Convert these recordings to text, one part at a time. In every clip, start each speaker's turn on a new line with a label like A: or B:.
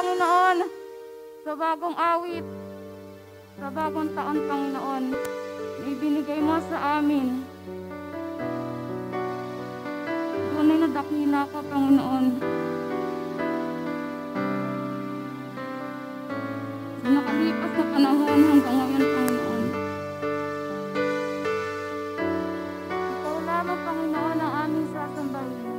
A: Panginoon, sa bagong awit, sa bagong taon, Panginoon, na ibinigay mo sa amin. Tunay na dakila ka, Panginoon. Sa nakalipas na panahon hanggang ngayon, Panginoon. Ikaw lamang, Panginoon, ang aming sasambahin.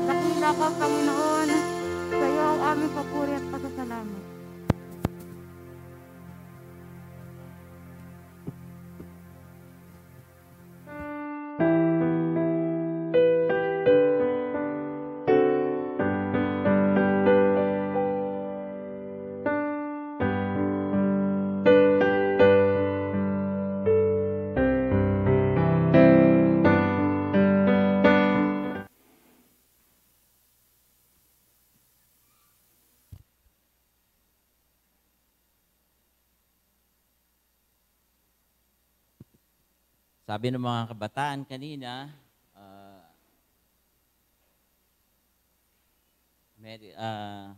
A: Dakila ka, Panginoon, sa iyo ang aming papuri at pasasalamat.
B: Sabi ng mga kabataan kanina,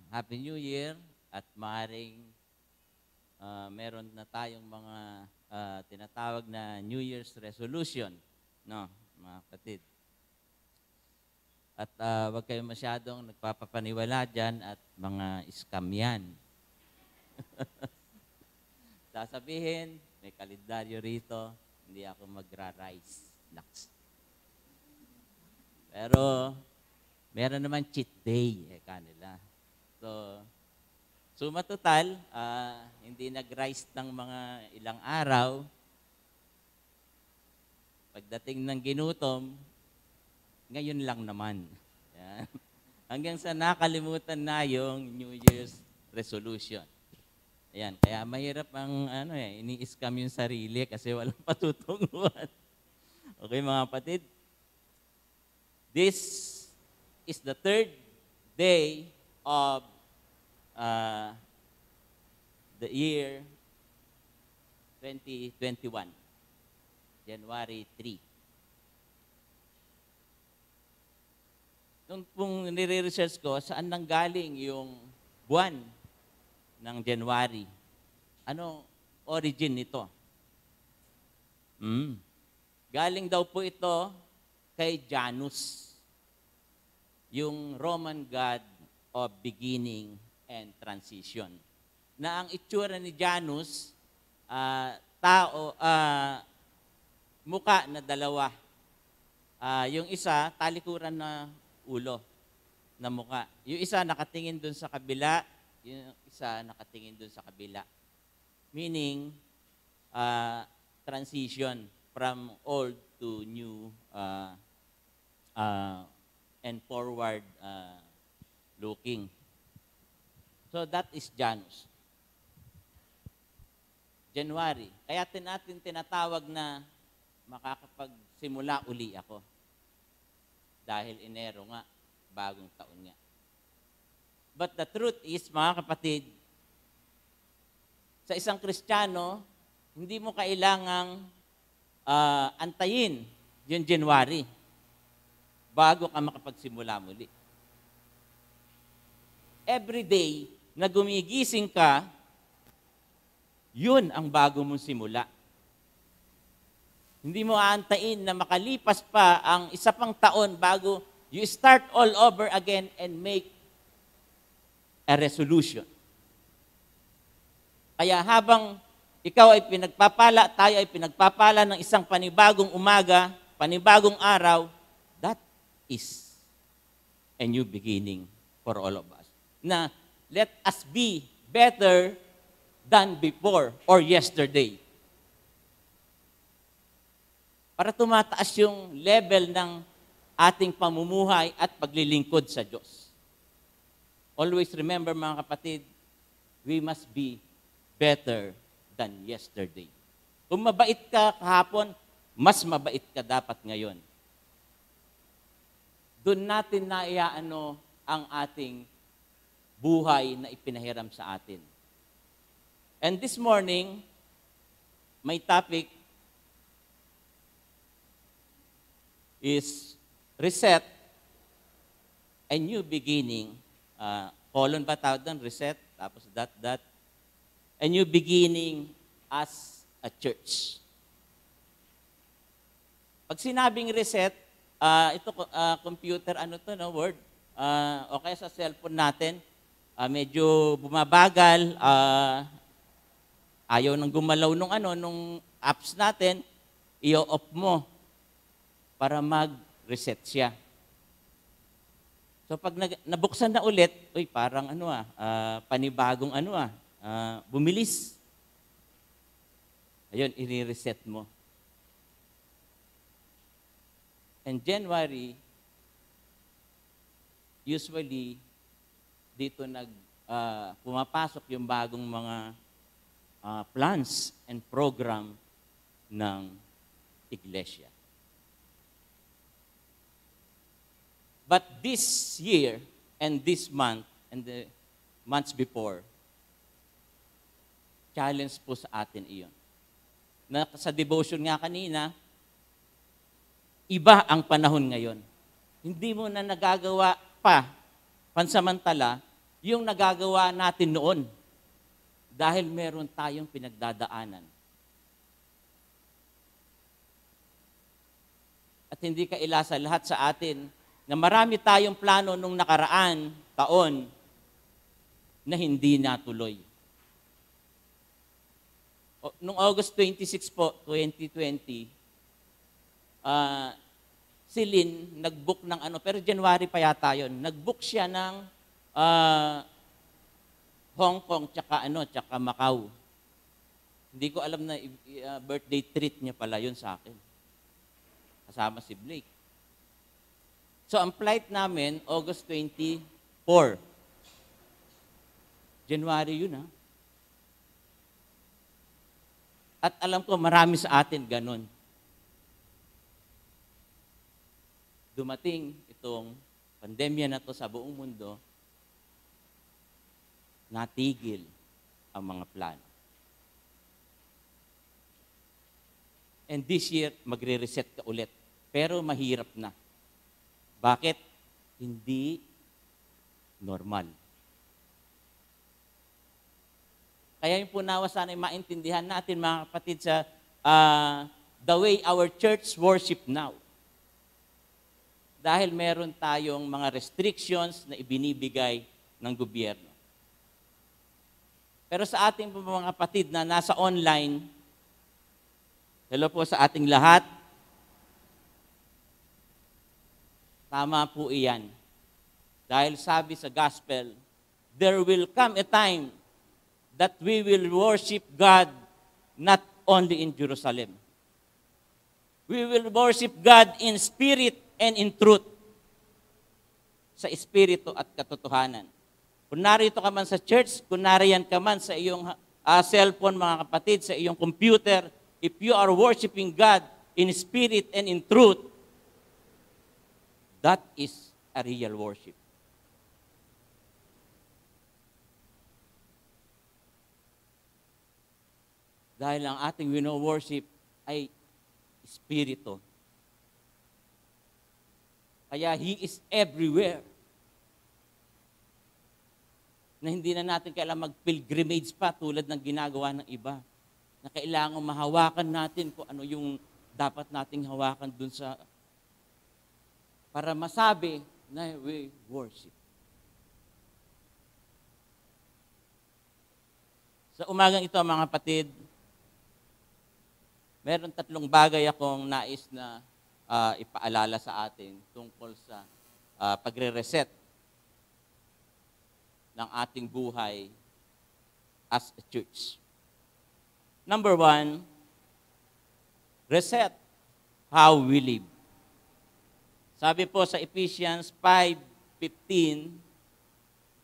B: Happy New Year at maaaring meron na tayong mga tinatawag na New Year's resolution, no, mga kapatid. At wag kayong masyadong nagpapapaniwala dyan at mga scam yan. Sasabihin, may kalendaryo rito, hindi ako magra-rise. Laks. Pero, meron naman cheat day, kanila. So, suma total, hindi nag-rise ng mga ilang araw. Pagdating ng ginutom, ngayon lang naman. Yan. Hanggang sa nakalimutan na yung New Year's resolution. Ayan, kaya mahirap ang ini-scam yung sarili kasi walang patutunguhan. Okay mga kapatid? This is the third day of the year 2021, January 3. Nung nire-research ko, saan nanggaling yung buwan ng January? Ano origin nito? Galing daw po ito kay Janus, yung Roman god of beginning and transition. Na ang itsura ni Janus, muka na dalawa. Yung isa, talikuran na ulo na muka. Yung isa nakatingin dun sa kabila, yung isa nakatingin dun sa kabila. Meaning, transition from old to new and forward looking. So that is Janus. January. Kaya natin tinatawag na makakapagsimula uli ako. Dahil Enero nga, bagong taon nga. But the truth is, mga kapatid, sa isang Kristiyano, hindi mo kailangang antayin yung January bago ka makapagsimula muli. Every day na gumigising ka, yun ang bago mong simula. Hindi mo aantayin na makalipas pa ang isa pang taon bago you start all over again and make a resolution. Kaya habang ikaw ay pinagpapala, tayo ay pinagpapala ng isang panibagong umaga, panibagong araw, that is a new beginning for all of us. Na let us be better than before or yesterday. Para tumataas yung level ng ating pamumuhay at paglilingkod sa Diyos. Always remember mga kapatid, we must be better than yesterday. Kung mabait ka kahapon, mas mabait ka dapat ngayon. Doon natin naiaano ang ating buhay na ipinahiram sa atin. And this morning, my topic is reset, a new beginning. Colon ba tawag doon? Reset, tapos that. A new beginning as a church. Pag sinabing reset, ito computer, word, o kaya sa cellphone natin, medyo bumabagal, ayaw nang gumalaw nung apps natin, i-off mo para mag-reset siya. So pag nabuksan na ulit, parang panibagong bumilis. Ayun, i-reset mo. And January, usually, dito pumapasok yung bagong mga plans and program ng iglesia. But this year and this month and the months before, challenge po sa atin iyon. Na sa devotion nga kanina, iba ang panahon ngayon. Hindi mo na nagagawa pa pansamantala yung nagagawa natin noon dahil meron tayong pinagdadaanan. At hindi kaila sa lahat sa atin na marami tayong plano nung nakaraan taon na hindi natuloy. Noong August 26 po, 2020, si Lynn nag-book ng pero January pa yata yun. Nag-book siya ng Hong Kong tsaka Macau. Hindi ko alam na birthday treat niya pala yun sa akin. Kasama si Blake. So ang flight namin, August 24. January yun ha. At alam ko marami sa atin ganun. Dumating itong pandemya na to sa buong mundo, natigil ang mga plano. And this year, magre-reset ka ulit. Pero mahirap na. Bakit? Hindi normal. Kaya yung punawa sana maintindihan natin, mga kapatid, sa the way our church worship now. Dahil meron tayong mga restrictions na ibinibigay ng gobyerno. Pero sa ating mga kapatid na nasa online, hello po sa ating lahat, tama po iyan. Dahil sabi sa gospel, there will come a time that we will worship God not only in Jerusalem. We will worship God in spirit and in truth. Sa espiritu at katotohanan. Kung narito ka man sa church, kung nariyan ka man sa iyong cellphone, mga kapatid, sa iyong computer, if you are worshiping God in spirit and in truth, that is a real worship. Dahil ang ating wino-worship ay espiritu. Kaya He is everywhere. Na hindi na natin kailangan mag-pilgrimage pa tulad ng ginagawa ng iba. Na kailangan mahawakan natin kung ano yung dapat nating hawakan dun sa para masabi na we worship. Sa umagang ito, mga kapatid, meron 3 bagay akong nais na ipaalala sa atin tungkol sa pagre-reset ng ating buhay as a church. Number 1, reset how we live. Sabi po sa Ephesians 5:15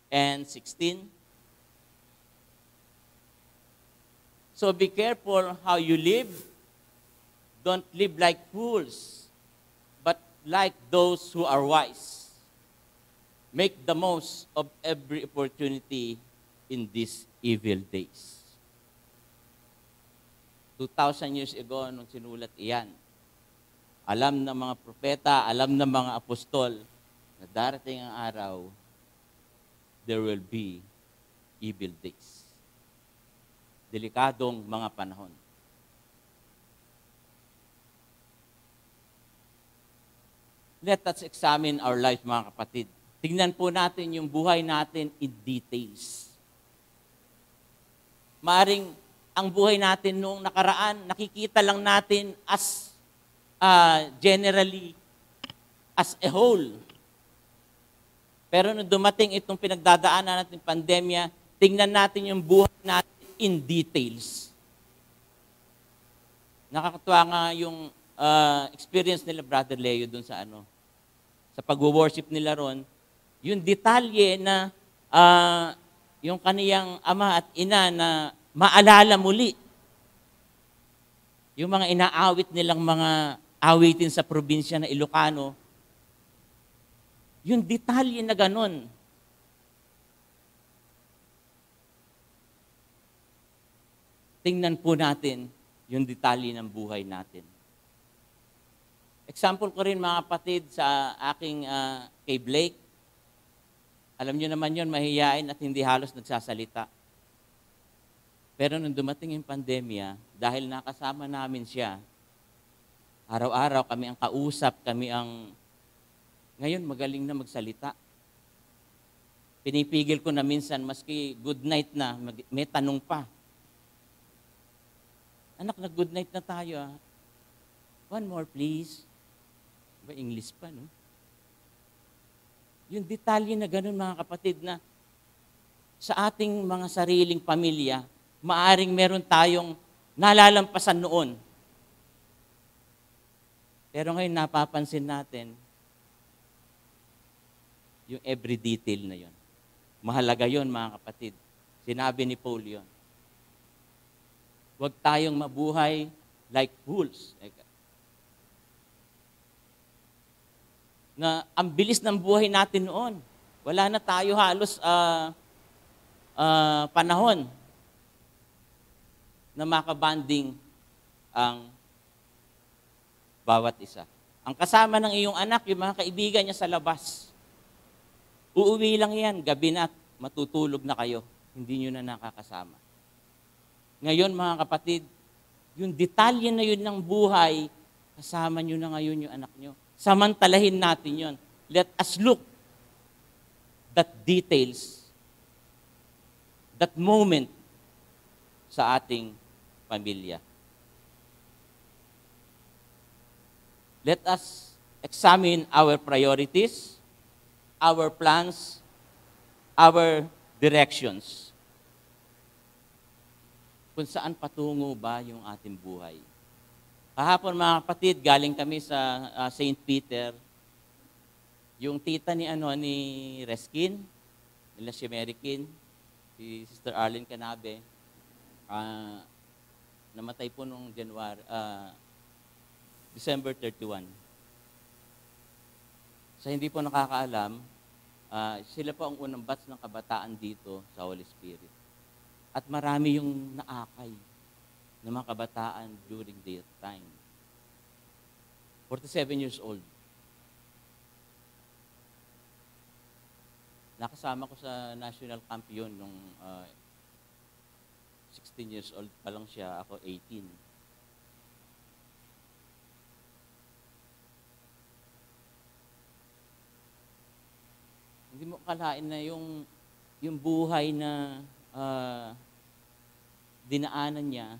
B: and 16, so be careful how you live. Don't live like fools, but like those who are wise. Make the most of every opportunity in these evil days. 2,000 years ago, nung sinulat iyan, alam ng mga propeta, alam ng mga apostol, na darating ang araw, there will be evil days. Delikadong mga panahon. Let us examine our life, mga kapatid. Tingnan po natin yung buhay natin in details. Maaring ang buhay natin noong nakaraan, nakikita lang natin as generally, as a whole. Pero nung dumating itong pinagdadaanan natin pandemya, tingnan natin yung buhay natin in details. Nakakatuwa nga yung experience nila Brother Leo dun sa sa pag-worship nila ron, yung detalye na yung kaniyang ama at ina na maalala muli. Yung mga inaawit nilang mga awitin sa probinsya na Ilocano, yung detalye na ganun. Tingnan po natin yung detalye ng buhay natin. Example ko rin mga kapatid sa aking kay Blake. Alam niyo naman yun, mahihiyain at hindi halos nagsasalita. Pero nung dumating yung pandemya, dahil nakasama namin siya, araw-araw kami ang kausap, ngayon magaling na magsalita. Pinipigil ko na minsan, maski good night na, may tanong pa. Anak, nag-good night na tayo. One more please. Ba, English pa, no? Yung detalye na ganun, mga kapatid, na sa ating mga sariling pamilya, maaring meron tayong nalalampasan noon. Pero ngayon napapansin natin yung every detail na yon. Mahalaga yon, mga kapatid. Sinabi ni Paul yon. Huwag tayong mabuhay like fools. Na ang bilis ng buhay natin noon. Wala na tayo halos panahon na makabanding ang bawat isa. Ang kasama ng iyong anak, yung mga kaibigan niya sa labas. Uuwi lang yan, gabi na at matutulog na kayo. Hindi nyo na nakakasama. Ngayon, mga kapatid, yung detalye na yun ng buhay, kasama nyo na ngayon yung anak nyo. Samantalahin natin yon. Let us look that details, that moment sa ating pamilya. Let us examine our priorities, our plans, our directions. Kung saan patungo ba yung ating buhay. Kahapon, mga kapatid, galing kami sa St. Peter. Yung tita ni Reskin, nila si Merikin, si Sister Arlene Canabe, namatay po noong December 31. Sa hindi po nakakaalam, sila po ang unang batch ng kabataan dito sa Holy Spirit. At marami yung naakay ng mga kabataan during their time. 47 years old. Nakasama ko sa national camp yun nung 16 years old pa lang siya, ako 18. Hindi mo akalain na yung buhay na dinaanan niya.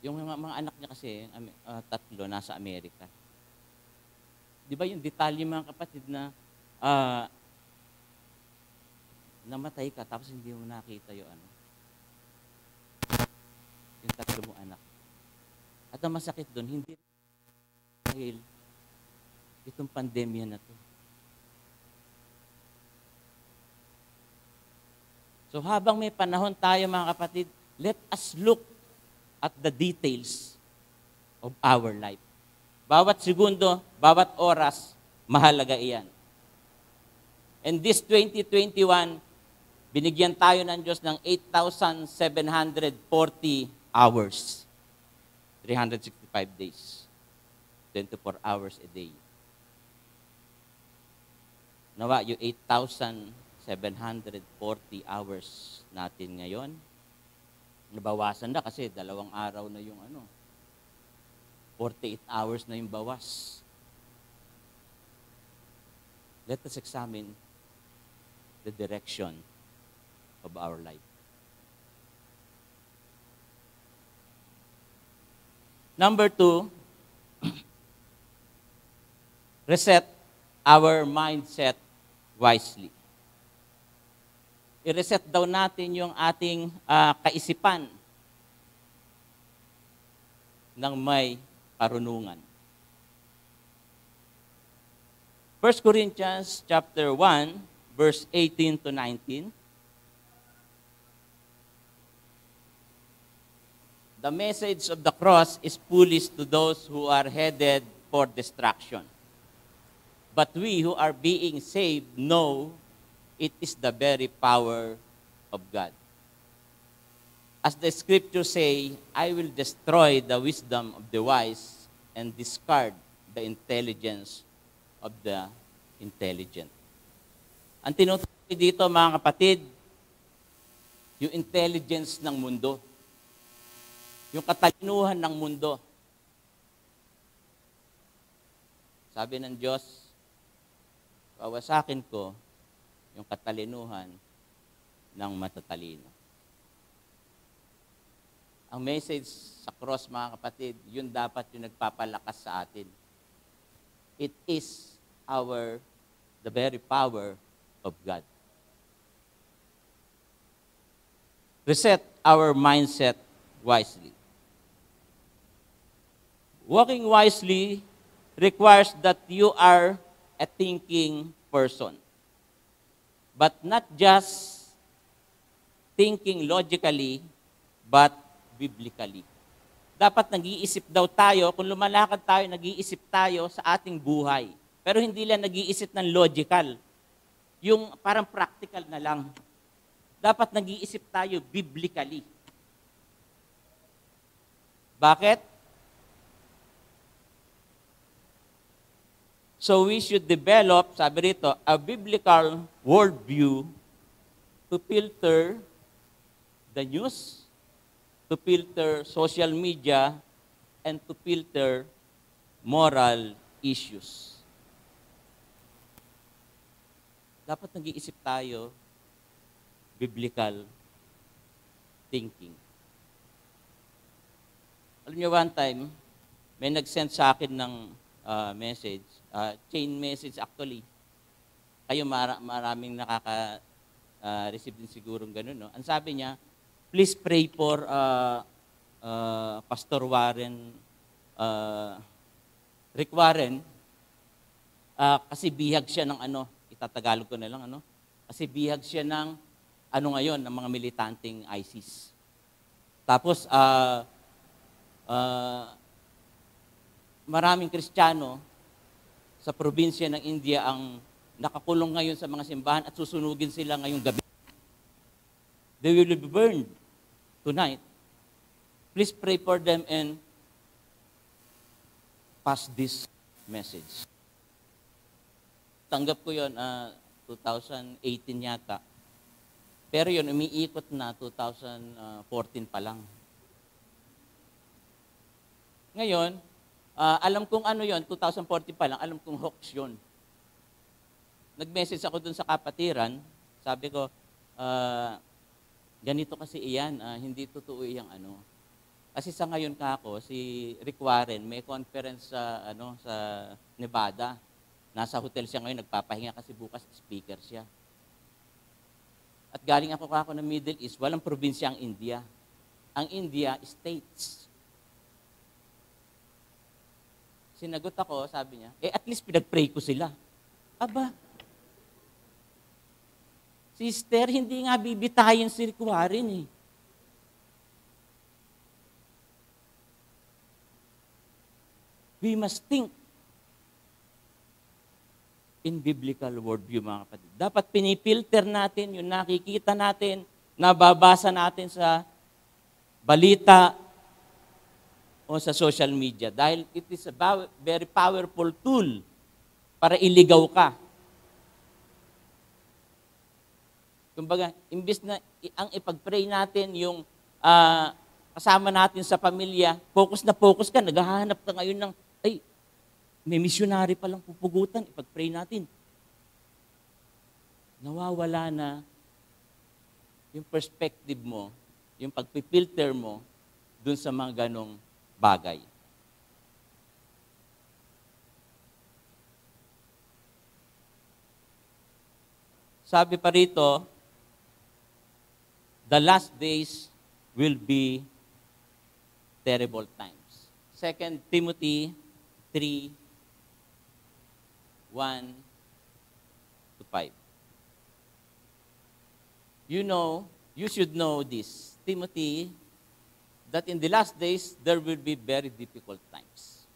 B: Yung mga anak niya kasi, tatlo, nasa Amerika. Di ba yung detalye, mga kapatid, na namatay ka tapos hindi mo nakita yung yung tatlo mo anak. At ang masakit doon, hindi dahil itong pandemya na to. So habang may panahon tayo, mga kapatid, let us look at the details of our life. Bawat segundo, bawat oras, mahalaga iyan. And this 2021, binigyan tayo ng Diyos ng 8,740 hours. 365 days. 24 hours a day. Nawa, yung 8,740 hours natin ngayon, nabawasan na kasi 2 araw na yung 48 hours na yung bawas. Let us examine the direction of our life. Number 2, reset our mindset wisely. I-reset daw natin yung ating kaisipan ng may karunungan. 1 Corinthians chapter 1, verse 18 to 19. The message of the cross is foolish to those who are headed for destruction. But we who are being saved know it is the very power of God. As the scriptures say, I will destroy the wisdom of the wise and discard the intelligence of the intelligent. Ang tinutukoy dito, mga kapatid, yung intelligence ng mundo. Yung katalinuhan ng mundo. Sabi ng Diyos, wawasakin ko yung katalinuhan ng matatalino. Ang message sa cross, mga kapatid, yun dapat yung nagpapalakas sa atin. It is the very power of God. Reset our mindset wisely. Walking wisely requires that you are a thinking person. But not just thinking logically, but biblically. Dapat nag-iisip daw tayo, kung lumalakad tayo, nag-iisip tayo sa ating buhay. Pero hindi lang nag-iisip ng logical. Yung parang practical na lang. Dapat nag-iisip tayo biblically. Bakit? So we should develop, sabi rito, a biblical worldview to filter the news, to filter social media, and to filter moral issues. Dapat nag-iisip tayo biblical thinking. Alam niyo, one time, may nag-send sa akin ng message, chain message actually. Kayo maraming nakaka-receive din sigurong ganun, no? Ang sabi niya, please pray for Pastor Warren, Rick Warren, kasi bihag siya ng itatagalog ko na lang, kasi bihag siya ng ngayon, ng mga militanteng ISIS. Tapos, maraming Kristiyano sa probinsya ng India ang nakakulong ngayon sa mga simbahan at susunugin sila ngayong gabi. They will be burned tonight. Please pray for them and pass this message. Tanggap ko yun, 2018 yata. Pero yun, umiikot na 2014 pa lang. Ngayon, alam kong yon, 2014 pa lang, alam kong hoax yun. Nag-message ako dun sa kapatiran, sabi ko, ganito kasi iyan, hindi totoo iyang Kasi sa ngayon kako, si Rick Warren, may conference sa Nevada. Nasa hotel siya ngayon, nagpapahinga kasi bukas speaker siya. At galing ako kako ng Middle East, walang probinsya ang India. Ang India, states. Sinagot ako, sabi niya, at least pinag-pray ko sila. Aba, sister, hindi nga bibitayin si Rick Warren eh. We must think in biblical worldview, mga kapatid. Dapat pinipilter natin yung nakikita natin, nababasa natin sa balita, o sa social media dahil it is a very powerful tool para iligaw ka. Kumbaga, imbis na ang ipag-pray natin yung kasama natin sa pamilya, focus ka, naghahanap ka ngayon ng, may missionary palang pupugutan, ipag-pray natin. Nawawala na yung perspective mo, yung pagpipilter mo dun sa mga ganong bagay. Sabi pa rito, the last days will be terrible times. 2 Timothy 3:1-5. You should know this, Timothy, that in the last days, there will be very difficult times.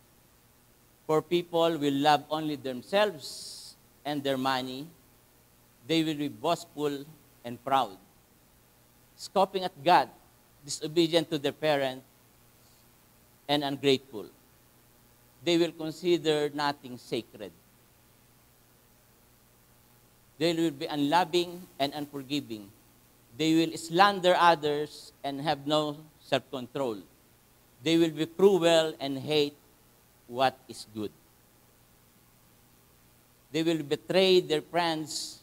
B: For people will love only themselves and their money. They will be boastful and proud, scoffing at God, disobedient to their parents, and ungrateful. They will consider nothing sacred. They will be unloving and unforgiving. They will slander others and have no self-control. They will be cruel and hate what is good. They will betray their friends,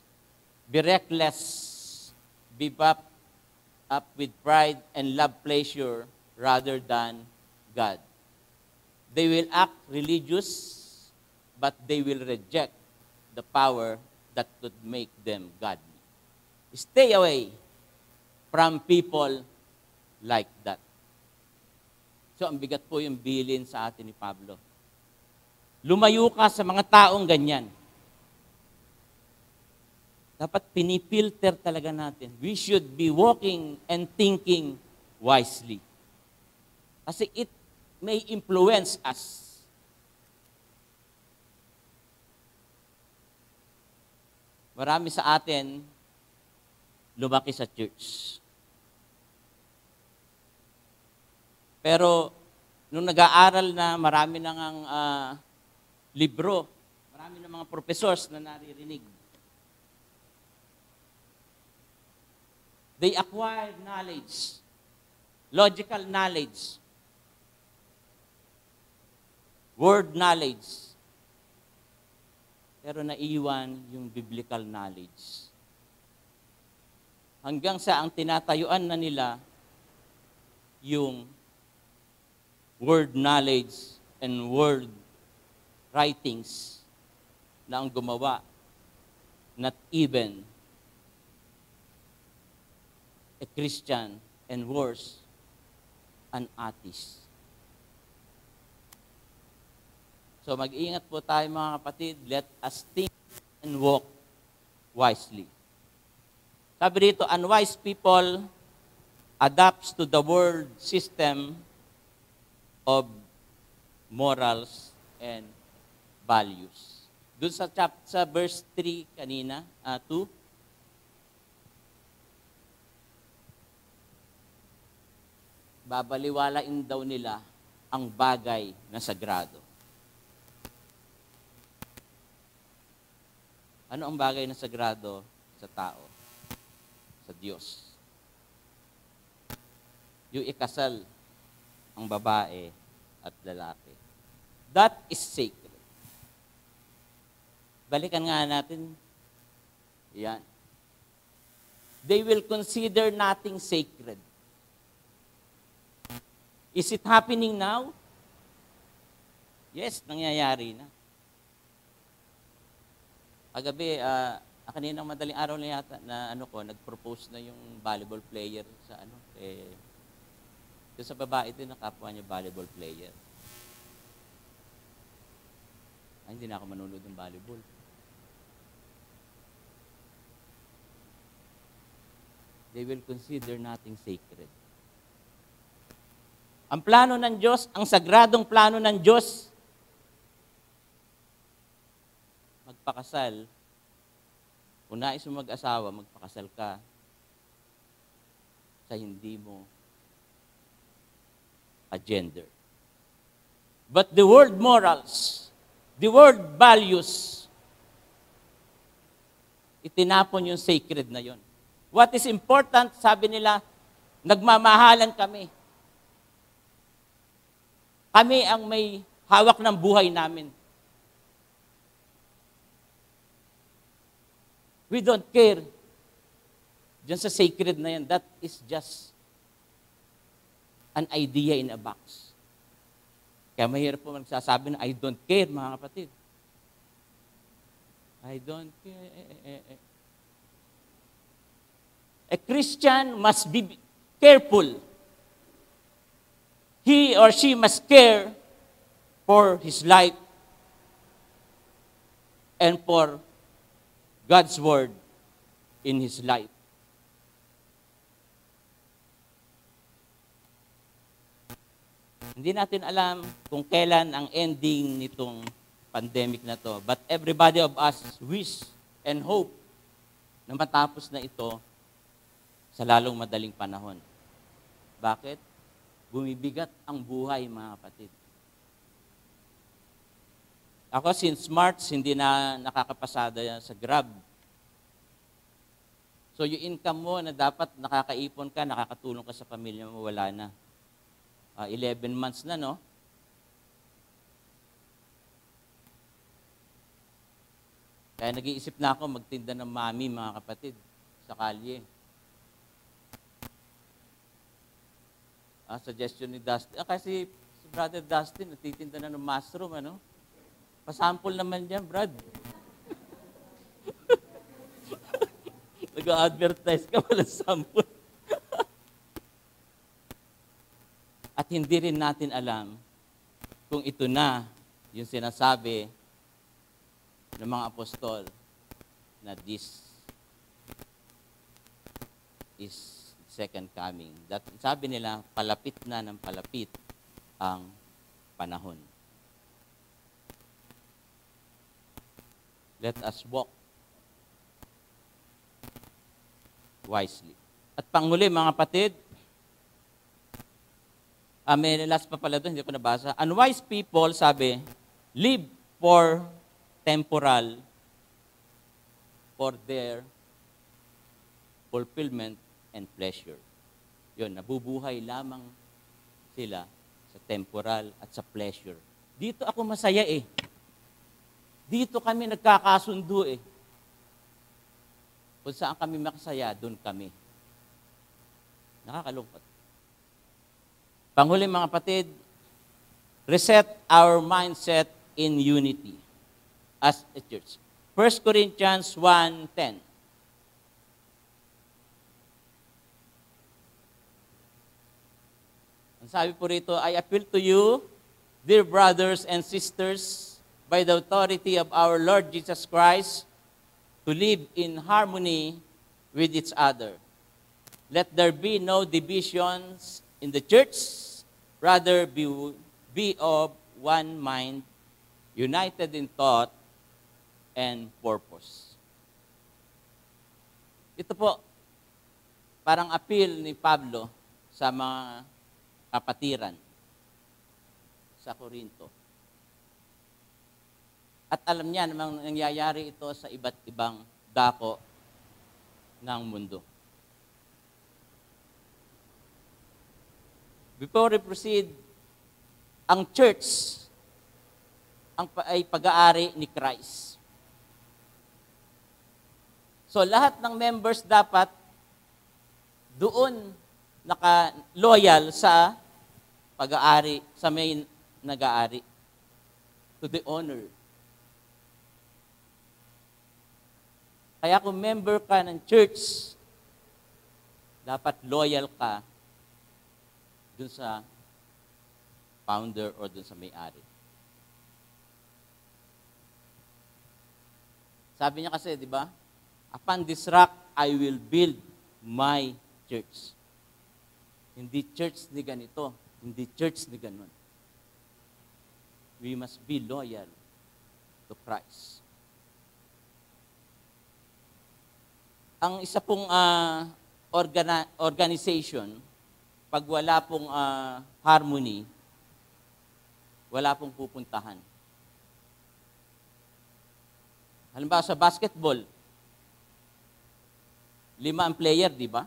B: be reckless, be puffed up with pride, and love pleasure rather than God. They will act religious, but they will reject the power that could make them godly. Stay away from people like that. So, ang bigat po yung bilin sa atin ni Pablo. Lumayo ka sa mga taong ganyan. Dapat pinipilter talaga natin. We should be walking and thinking wisely. Kasi it may influence us. Marami sa atin lumaki sa church. Pero nung nag-aaral na, marami na ngang libro, marami na mga professors na naririnig. They acquired knowledge, logical knowledge, word knowledge, pero naiwan yung biblical knowledge. Hanggang sa ang tinatayuan na nila yung word knowledge and word writings na ang gumawa, not even a Christian, and worse, an atheist. So mag-ingat po tayo mga kapatid, let us think and walk wisely. Sabi dito, unwise people adapts to the world system of morals and values. Doon sa verse 3 kanina, 2, babaliwalain daw nila ang bagay na sagrado. Ano ang bagay na sagrado sa tao? Sa Diyos. Yung ikasal ang babae at lalaki. That is sacred. Balikan nga natin. Yan. They will consider nothing sacred. Is it happening now? Yes, nangyayari na. Kagabi, kaninang madaling araw na yata na nag-propose na yung volleyball player sa sa babae din, nakapwa niya volleyball player. Ay, hindi na ako manunod ng volleyball. They will consider nothing sacred. Ang plano ng Diyos, ang sagradong plano ng Diyos, magpakasal. Kung nais mo mag-asawa, magpakasal ka sa hindi mo gender. But the word morals, the word values, itinapon yung sacred na yon. What is important, sabi nila, nagmamahalan kami. Kami ang may hawak ng buhay namin. We don't care. Diyan sa sacred na yan, that is just an idea in a box. Kaya mahirap po magsasabi na, I don't care, mga kapatid. I don't care. A Christian must be careful. He or she must care for his life and for God's word in his life. Hindi natin alam kung kailan ang ending nitong pandemic na to, but everybody of us wish and hope na matapos na ito sa lalong madaling panahon. Bakit? Bumibigat ang buhay, mga kapatid. Ako, since March, hindi na nakakapasada sa Grab. So, yung income mo na dapat nakakaipon ka, nakakatulong ka sa pamilya mo, wala na. 11 months na, no? Kaya nag-iisip na ako magtinda ng mami, mga kapatid, sa kalye. Suggestion ni Dustin. Kasi si Brother Dustin, natitinda na ng mushroom, ano? Pasample naman dyan, Brad. Nag-advertise ka, walang sample. At hindi rin natin alam kung ito na yung sinasabi ng mga apostol na this is second coming. Sabi nila, palapit na ng palapit ang panahon. Let us walk wisely. At panghuli, mga kapatid, may last pa pala doon, hindi ko nabasa. Unwise people, sabi, live for temporal, for their fulfillment and pleasure. Yun, nabubuhay lamang sila sa temporal at sa pleasure. Dito ako masaya eh. Dito kami nagkakasundo eh. Kung saan kami makasaya, doon kami. Nakakalungkot. Panghuli, mga kapatid, reset our mindset in unity as a church. 1 Corinthians 1:10. Ang sabi po rito, I appeal to you, dear brothers and sisters, by the authority of our Lord Jesus Christ, to live in harmony with each other. Let there be no divisions in the church, rather be of one mind, united in thought and purpose. Ito po, parang appeal ni Pablo sa mga kapatiran sa Corinto. At alam niya namang nangyayari ito sa iba't ibang dako ng mundo. Before we proceed, ang church ay pag-aari ni Christ. So lahat ng members dapat doon naka-loyal sa pag-aari, sa may nag-aari, to the owner. Kaya kung member ka ng church, dapat loyal ka dun sa founder o dun sa may-ari. Sabi niya kasi, di ba? Upon this rock, I will build my church. Hindi church ni ganito. Hindi church ni ganon. We must be loyal to Christ. Ang isa pong organization, pag wala pong harmony, wala pong pupuntahan. Halimbawa sa basketball, 5 ang player, di ba?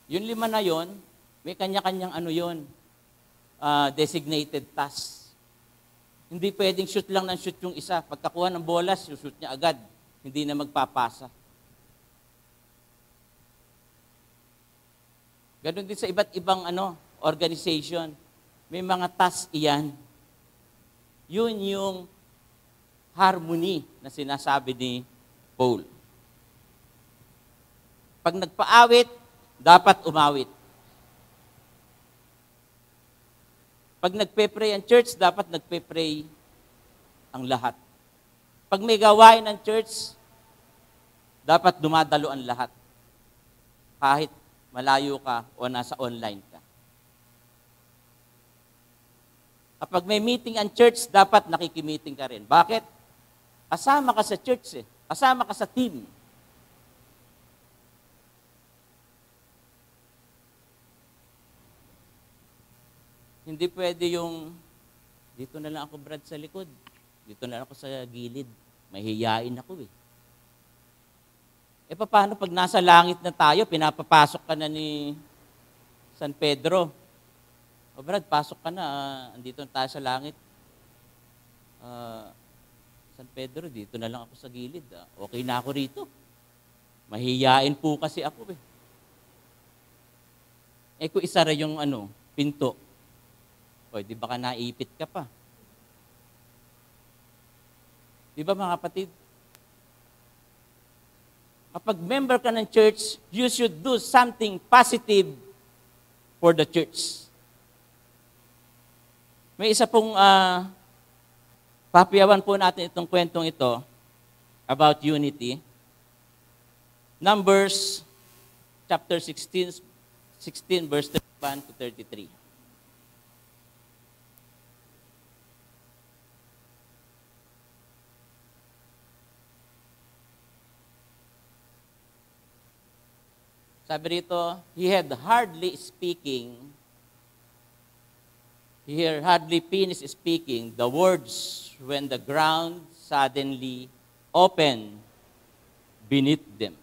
B: Yung 5 na yon, may kanya-kanyang designated task. Hindi pwedeng shoot lang ng shoot yung isa. Pagkakuha ng bola, shoot niya agad. Hindi na magpapasa. Ganon din sa iba't ibang organization. May mga task iyan. Yun yung harmony na sinasabi ni Paul. Pag nagpaawit, dapat umawit. Pag nagpe-pray ang church, dapat nagpe-pray ang lahat. Pag may gawain ng church, dapat dumadalo ang lahat. Kahit malayo ka o nasa online ka. Kapag may meeting ang church, dapat nakikimiting ka rin. Bakit? Kasama ka sa church eh. Kasama ka sa team. Hindi pwede yung, dito na lang ako, Brad, sa likod. Dito na lang ako sa gilid. Mahihiyain ako eh. E paano pag nasa langit na tayo, pinapapasok ka na ni San Pedro? O Brad, pasok ka na, andito na tayo sa langit. San Pedro, dito na lang ako sa gilid. Okay na ako rito. Mahihiyain po kasi ako eh. Eh kung isara yung pinto, o di baka naipit ka pa. Di ba mga kapatid? Kapag member ka ng church, you should do something positive for the church. May isa pong papiyawan po natin itong kwentong ito about unity. Numbers chapter 16 verse 31 to 33. Sabi rito, he had hardly finished speaking the words when the ground suddenly opened beneath them.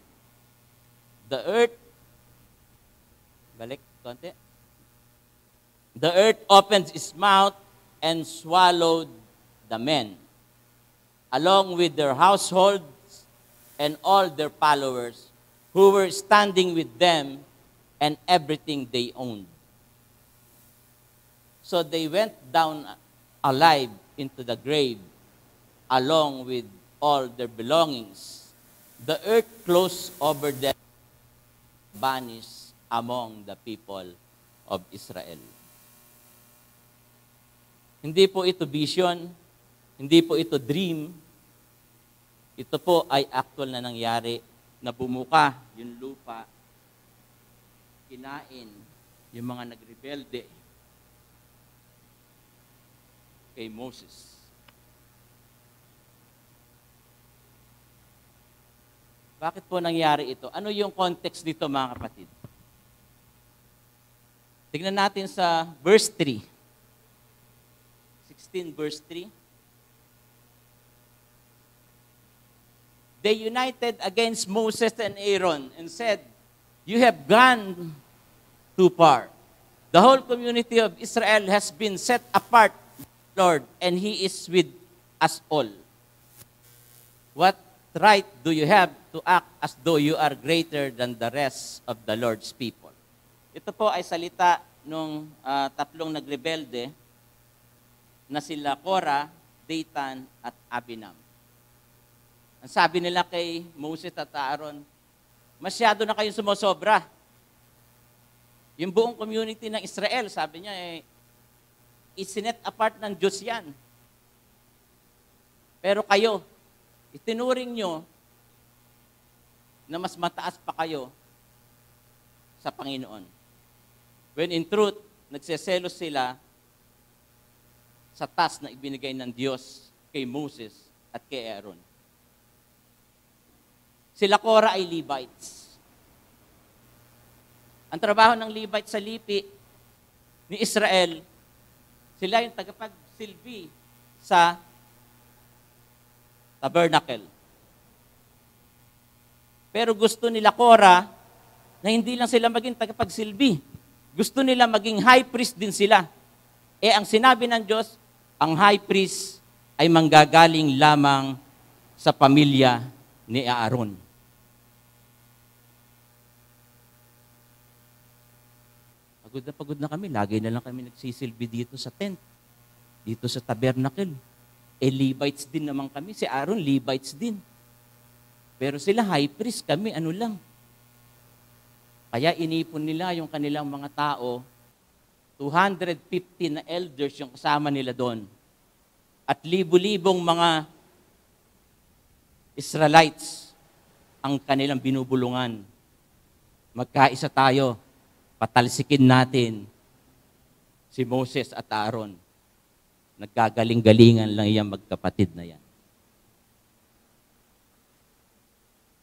B: The earth opened its mouth and swallowed the men, along with their households and all their followers who were standing with them and everything they owned. So they went down alive into the grave, along with all their belongings. The earth closed over them, vanished among the people of Israel. Hindi po ito vision, hindi po ito dream. Ito po ay actual na nangyari, na bumuka yung lupa, kinain yung mga nagrebelde kay Moses. Bakit po nangyari ito? Ano yung context dito, mga kapatid? Tignan natin sa verse 3. 16 verse 3. They united against Moses and Aaron and said, "You have gone too far. The whole community of Israel has been set apart, Lord, and He is with us all. What right do you have to act as though you are greater than the rest of the Lord's people?" Ito po ay salita nung tatlong nagrebelde na sila Korah, Dathan, at Abiram. Ang sabi nila kay Moses at Aaron, masyado na kayong sumosobra. Yung buong community ng Israel, sabi niya, isinet apart ng Diyos yan. Pero kayo, itinuring nyo na mas mataas pa kayo sa Panginoon. When in truth, nagseselos sila sa task na ibinigay ng Diyos kay Moses at kay Aaron. Sila Korah ay Levites. Ang trabaho ng Levites sa lipi ni Israel, sila yung tagapagsilbi sa tabernacle. Pero gusto nila Korah na hindi lang sila maging tagapagsilbi. Gusto nila maging high priest din sila. Ang sinabi ng Diyos, ang high priest ay manggagaling lamang sa pamilya ni Aaron. Pagod na kami. Lagi na lang kami nagsisilbi dito sa tent. Dito sa tabernacle. Levites din naman kami. Si Aaron, Levites din. Pero sila high priest, kami ano lang. Kaya inipon nila yung kanilang mga tao. 250 na elders yung kasama nila doon. At libu-libong mga Israelites ang kanilang binubulungan. Magkaisa tayo. Patalsikin natin si Moses at Aaron. Nagkagaling-galingan lang yung magkapatid na yan.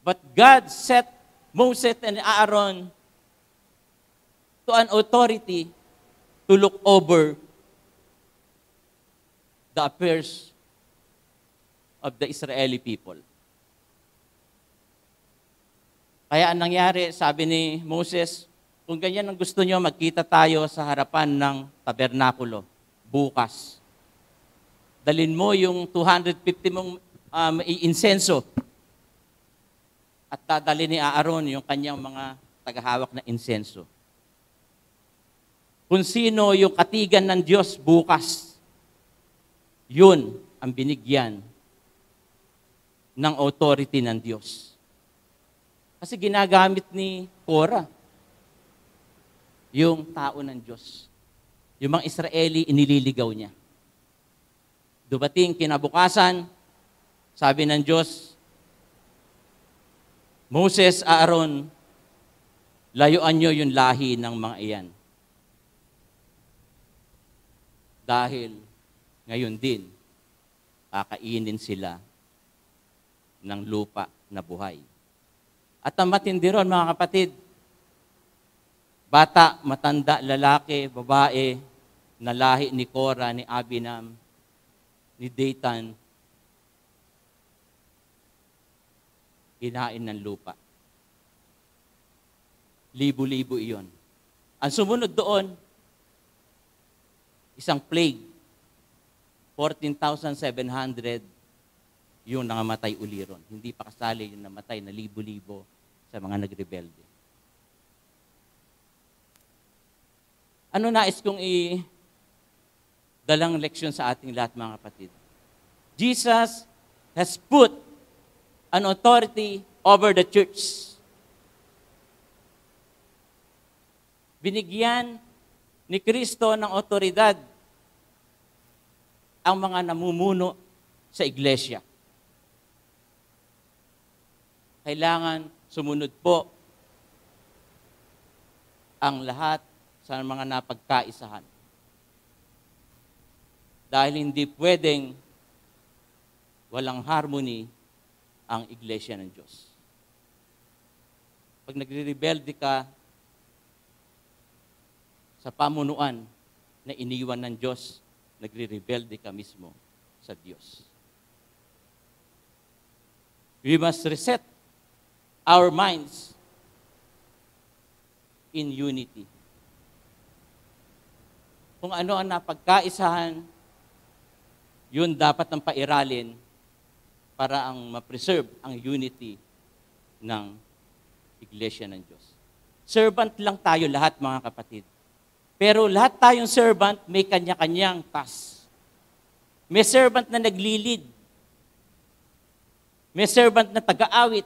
B: But God set Moses and Aaron to an authority to look over the affairs of the Israeli people. Kaya ang nangyari, sabi ni Moses, kung ganyan ang gusto nyo, magkita tayo sa harapan ng tabernakulo bukas. Dalin mo yung 250 mong insenso at dadali ni Aaron yung kanyang mga tagahawak na insenso. Kung sino yung katigan ng Diyos bukas, yun ang binigyan ng authority ng Diyos. Kasi ginagamit ni Korah yung tao ng Diyos. Yung mga Israeli, inililigaw niya. Dumating kinabukasan, sabi ng Diyos, Moses, Aaron, layuan nyo yung lahi ng mga iyan. Dahil ngayon din, kakainin sila ng lupa na buhay. At ang matindi ron, mga kapatid, bata, matanda, lalaki, babae, na lahi ni Korah, ni Abinam, ni Dathan, kinain ng lupa. Libo-libo iyon. Ang sumunod doon, isang plague, 14,700 yung nangamatay uli ron. Hindi pa kasali yung namatay na libo-libo sa mga nagrebelde. Ano nais kong dalang leksyon sa ating lahat, mga kapatid? Jesus has put an authority over the church. Binigyan ni Kristo ng otoridad ang mga namumuno sa iglesia. Kailangan sumunod po ang lahat sa mga napagkaisahan. Dahil hindi pwedeng walang harmony ang iglesia ng Diyos. Pag nagre-rebelde ka sa pamunuan na iniwan ng Diyos, nagre-rebelde ka mismo sa Diyos. We must reset our minds in unity. Kung ano ang napagkaisahan, yun dapat ang pairalin para ang ma-preserve ang unity ng Iglesia ng Diyos. Servant lang tayo lahat, mga kapatid. Pero lahat tayong servant, may kanya-kanyang task. May servant na naglilid. May servant na taga-awit.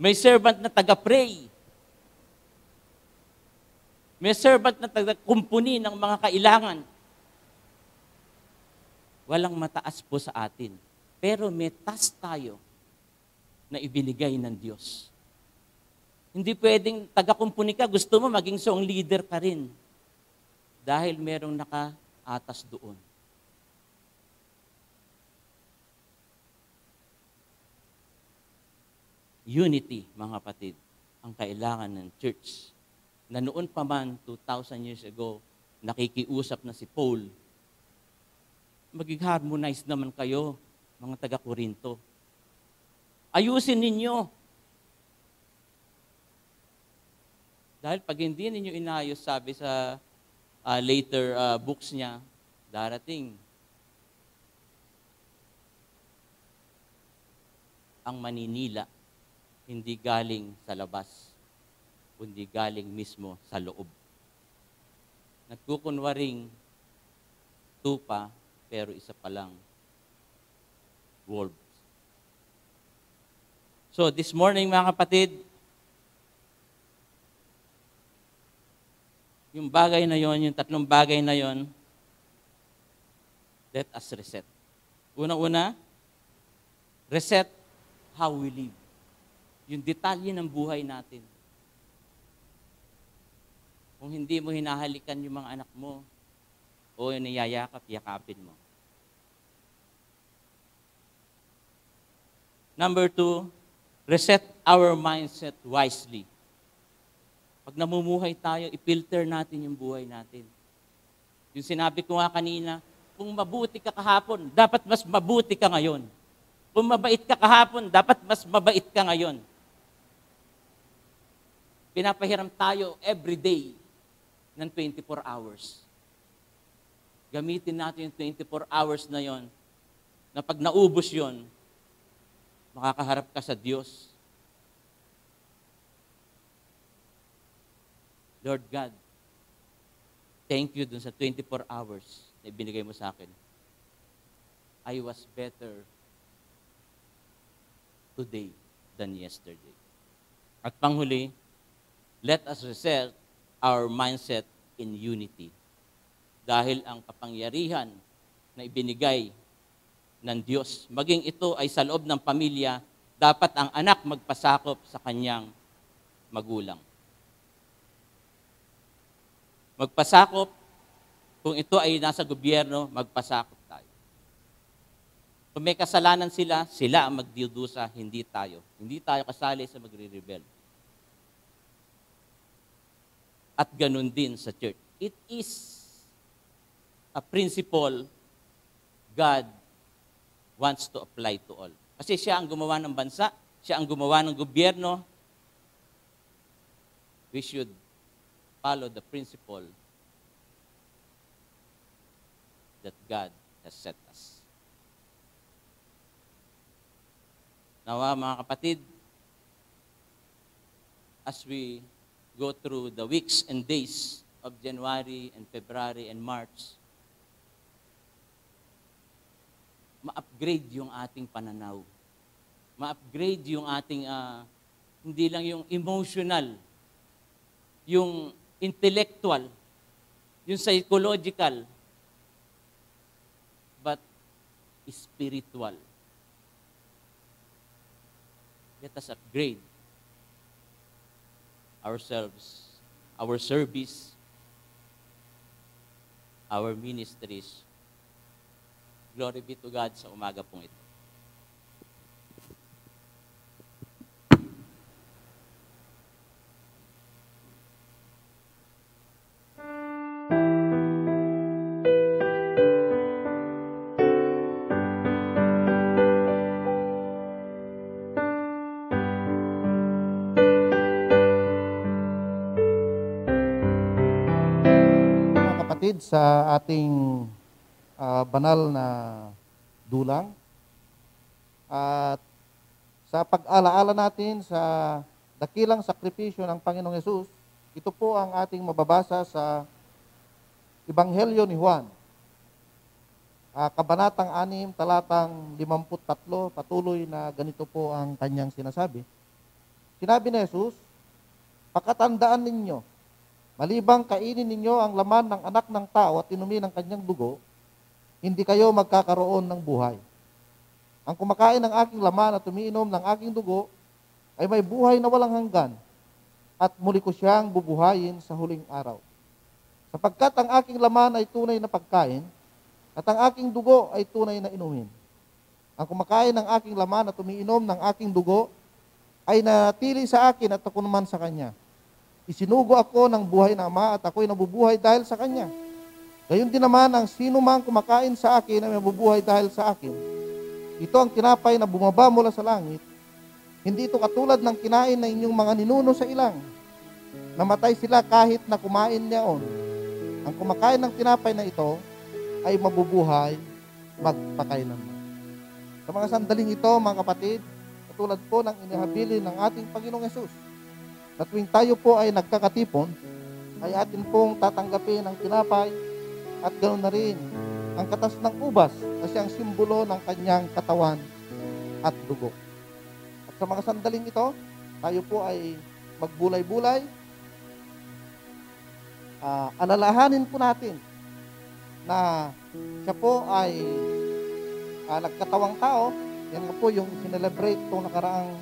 B: May servant na taga-pray. May servant na taga-kumpuni ng mga kailangan. Walang mataas po sa atin. Pero may task tayo na ibinigay ng Diyos. Hindi pwedeng taga-kumpuni ka, gusto mo maging song leader ka rin. Dahil merong naka-atas doon. Unity, mga kapatid, ang kailangan ng church. Na noon pa man, 2,000 years ago, nakikiusap na si Paul, magig-harmonize naman kayo, mga taga-Korinto. Ayusin ninyo. Dahil pag hindi ninyo inayos, sabi sa later books niya, darating ang maninila, hindi galing sa labas, kundi galing mismo sa loob. Nagkukunwaring tupa, pero isa pa lang wolves. So this morning, mga kapatid, yung bagay na yon, yung tatlong bagay na yon, let us reset. Unang-una, reset how we live. Yung detalye ng buhay natin. Kung hindi mo hinahalikan yung mga anak mo, o niyayakap, yakapin mo. Number 2, reset our mindset wisely. Pag namumuhay tayo, ipilter natin yung buhay natin. Yung sinabi ko nga kanina, kung mabuti ka kahapon, dapat mas mabuti ka ngayon. Kung mabait ka kahapon, dapat mas mabait ka ngayon. Pinapahiram tayo every day ng 24 hours. Gamitin natin yung 24 hours na yon, na pag naubos yon, makakaharap ka sa Diyos. Lord God, thank you dun sa 24 hours na ibinigay mo sa akin. I was better today than yesterday. At panghuli, let us reset our mindset in unity. Dahil ang kapangyarihan na ibinigay ng Diyos, maging ito ay sa loob ng pamilya, dapat ang anak magpasakop sa kanyang magulang. Magpasakop, kung ito ay nasa gobyerno, magpasakop tayo. Kung may kasalanan sila, sila ang magdidusa, hindi tayo. Hindi tayo kasali sa magre-rebel. At ganun din sa church. It is a principle God wants to apply to all. Kasi siya ang gumawa ng bansa, siya ang gumawa ng gobyerno. We should follow the principle that God has set us. Nawa mga kapatid, as we go through the weeks and days of January and February and March, ma-upgrade yung ating pananaw. Ma-upgrade yung ating, hindi lang yung emotional, yung intellectual, yung psychological, but spiritual. Let us upgrade ourselves, our service, our ministries. Glory be to God sa umaga pong ito.
C: Sa ating banal na dulang at sa pag-alaala natin sa dakilang sakripisyo ng Panginoong Hesus, ito po ang ating mababasa sa Ebanghelyo ni Juan, kabanatang 6, talatang 53, patuloy na ganito po ang kanyang sinasabi. Sinabi ni Hesus, "Pakatandaan ninyo, malibang kainin ninyo ang laman ng anak ng tao at inumin ang kanyang dugo, hindi kayo magkakaroon ng buhay. Ang kumakain ng aking laman at umiinom ng aking dugo ay may buhay na walang hanggan, at muli ko siyang bubuhayin sa huling araw. Sapagkat ang aking laman ay tunay na pagkain, at ang aking dugo ay tunay na inumin. Ang kumakain ng aking laman at umiinom ng aking dugo ay natili sa akin at ako naman sa kanya. Isinugo ako ng buhay na Ama at ako'y nabubuhay dahil sa Kanya. Gayon din naman ang sino mang kumakain sa akin ay mabubuhay dahil sa akin. Ito ang tinapay na bumaba mula sa langit. Hindi ito katulad ng kinain na inyong mga ninuno sa ilang. Namatay sila kahit na kumain niyaon. Ang kumakain ng tinapay na ito ay mabubuhay magpakailanman." Sa mga sandaling ito, mga kapatid, katulad po ng inihabilin ng ating Panginoong Hesus, na tuwing tayo po ay nagkakatipon, ay atin pong tatanggapin ang tinapay at ganoon na rin ang katas ng ubas na siyang simbolo ng kanyang katawan at dugo. At sa mga sandaling ito, tayo po ay magbulay-bulay. Alalahanin po natin na siya po ay nagkatawang tao. Yan nga po yung sinelebrate itong nakaraang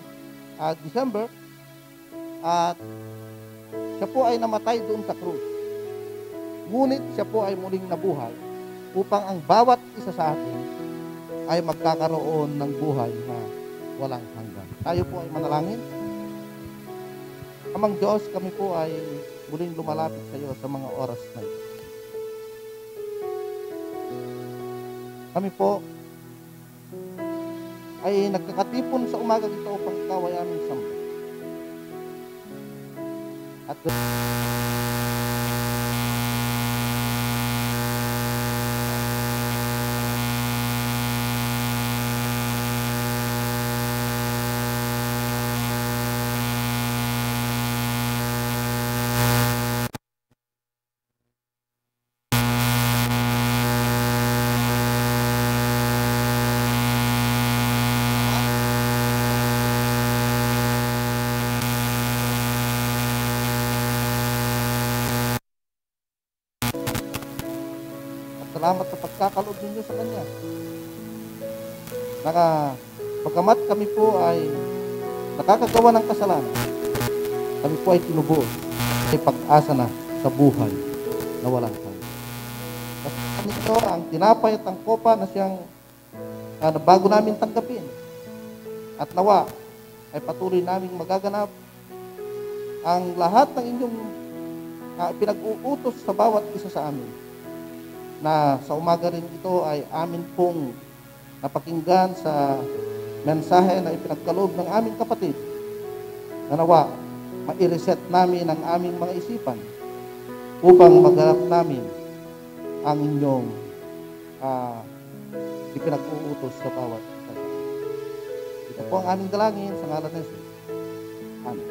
C: December. At siya po ay namatay doon sa krus. Ngunit siya po ay muling nabuhay upang ang bawat isa sa atin ay magkakaroon ng buhay na walang hanggan. Tayo po ay manalangin. Amang Diyos, kami po ay muling lumalapit sa iyo sa mga oras na ito. kami po ay nagkakatipon sa umaga ito upang ikaw ay aming samba. At salamat sa pagkakaloob ninyo sa Kanya. Pagkamat kami po ay nakakagawa ng kasalanan, kami po ay tinubuos ay pag-asa na sa buhay na walang hanggan. Kasi ito ang tinapay at ang kopa na siyang na bago namin tanggapin. At nawa ay patuloy naming magaganap ang lahat ng inyong pinag-uutos sa bawat isa sa amin, na sa umaga rin ito ay amin pong napakinggan sa mensahe na ipinagkaloob ng aming kapatid, na nawa ma-reset namin ang aming mga isipan upang maganap namin ang inyong ipinag-uutos sa bawat isa. Ito po ang aming dalangin sa ngalan ng Jesus. Amen.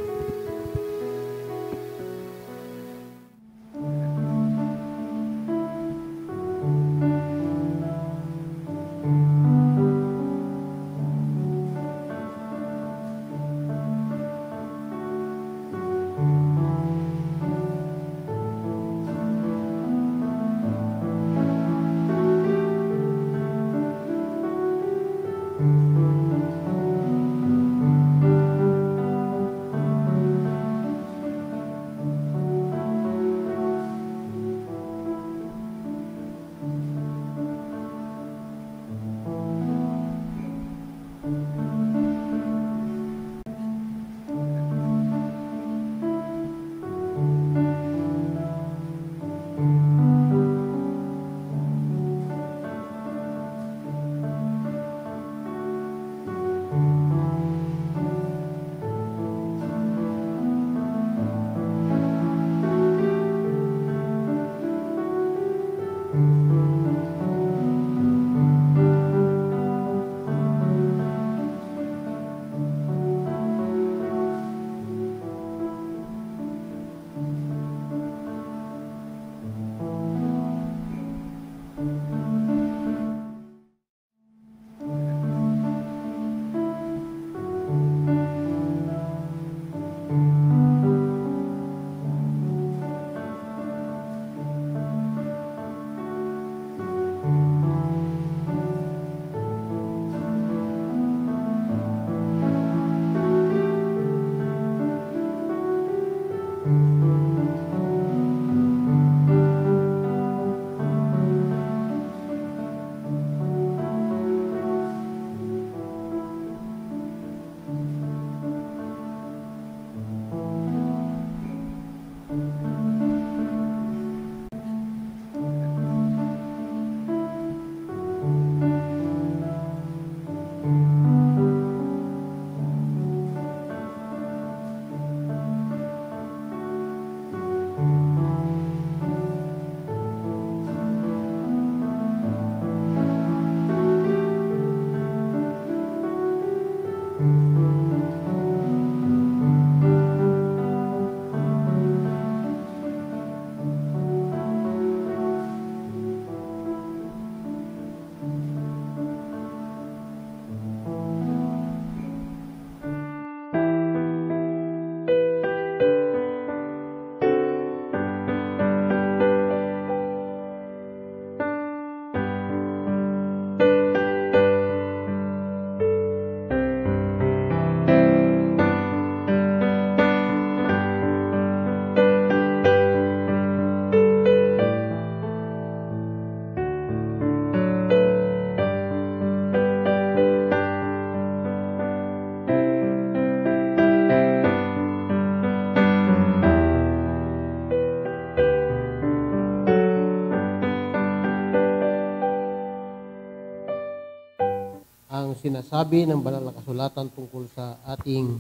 D: sinasabi ng banal na kasulatan tungkol sa ating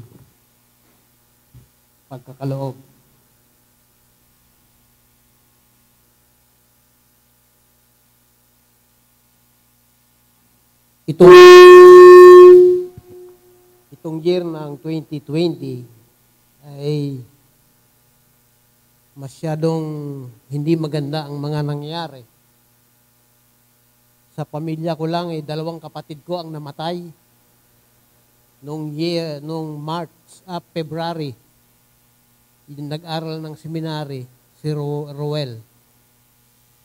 D: pagkakaloob. Itong year ng 2020 ay masyadong hindi maganda ang mga nangyayari. Sa pamilya ko lang, 2 kapatid ko ang namatay nung February. Yung nag-aral ng seminary, si Roel.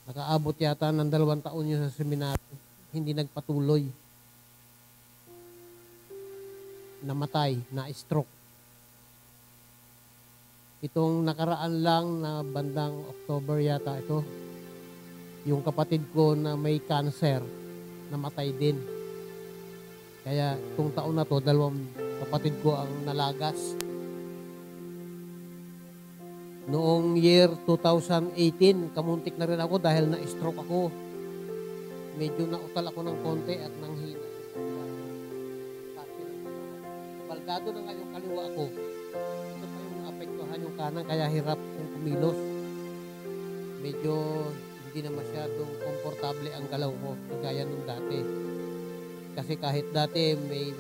D: Nakaabot yata ng 2 taon yun sa seminary. Hindi nagpatuloy. Namatay, na-stroke. Itong nakaraan lang na bandang October yata ito, yung kapatid ko na may cancer, namatay din. Kaya itong taon na to, 2 kapatid ko ang nalagas. Noong year 2018, kamuntik na rin ako dahil na-stroke ako. Medyo nautal ako ng konti at nanghina. Balgado na nga yung kaliwa ko. Ito pa yung naapektuhan yung kanan, kaya hirap yung kumilos. Medyo hindi na masyadong komportable ang galaw ko, kagaya nung dati. Kasi kahit dati may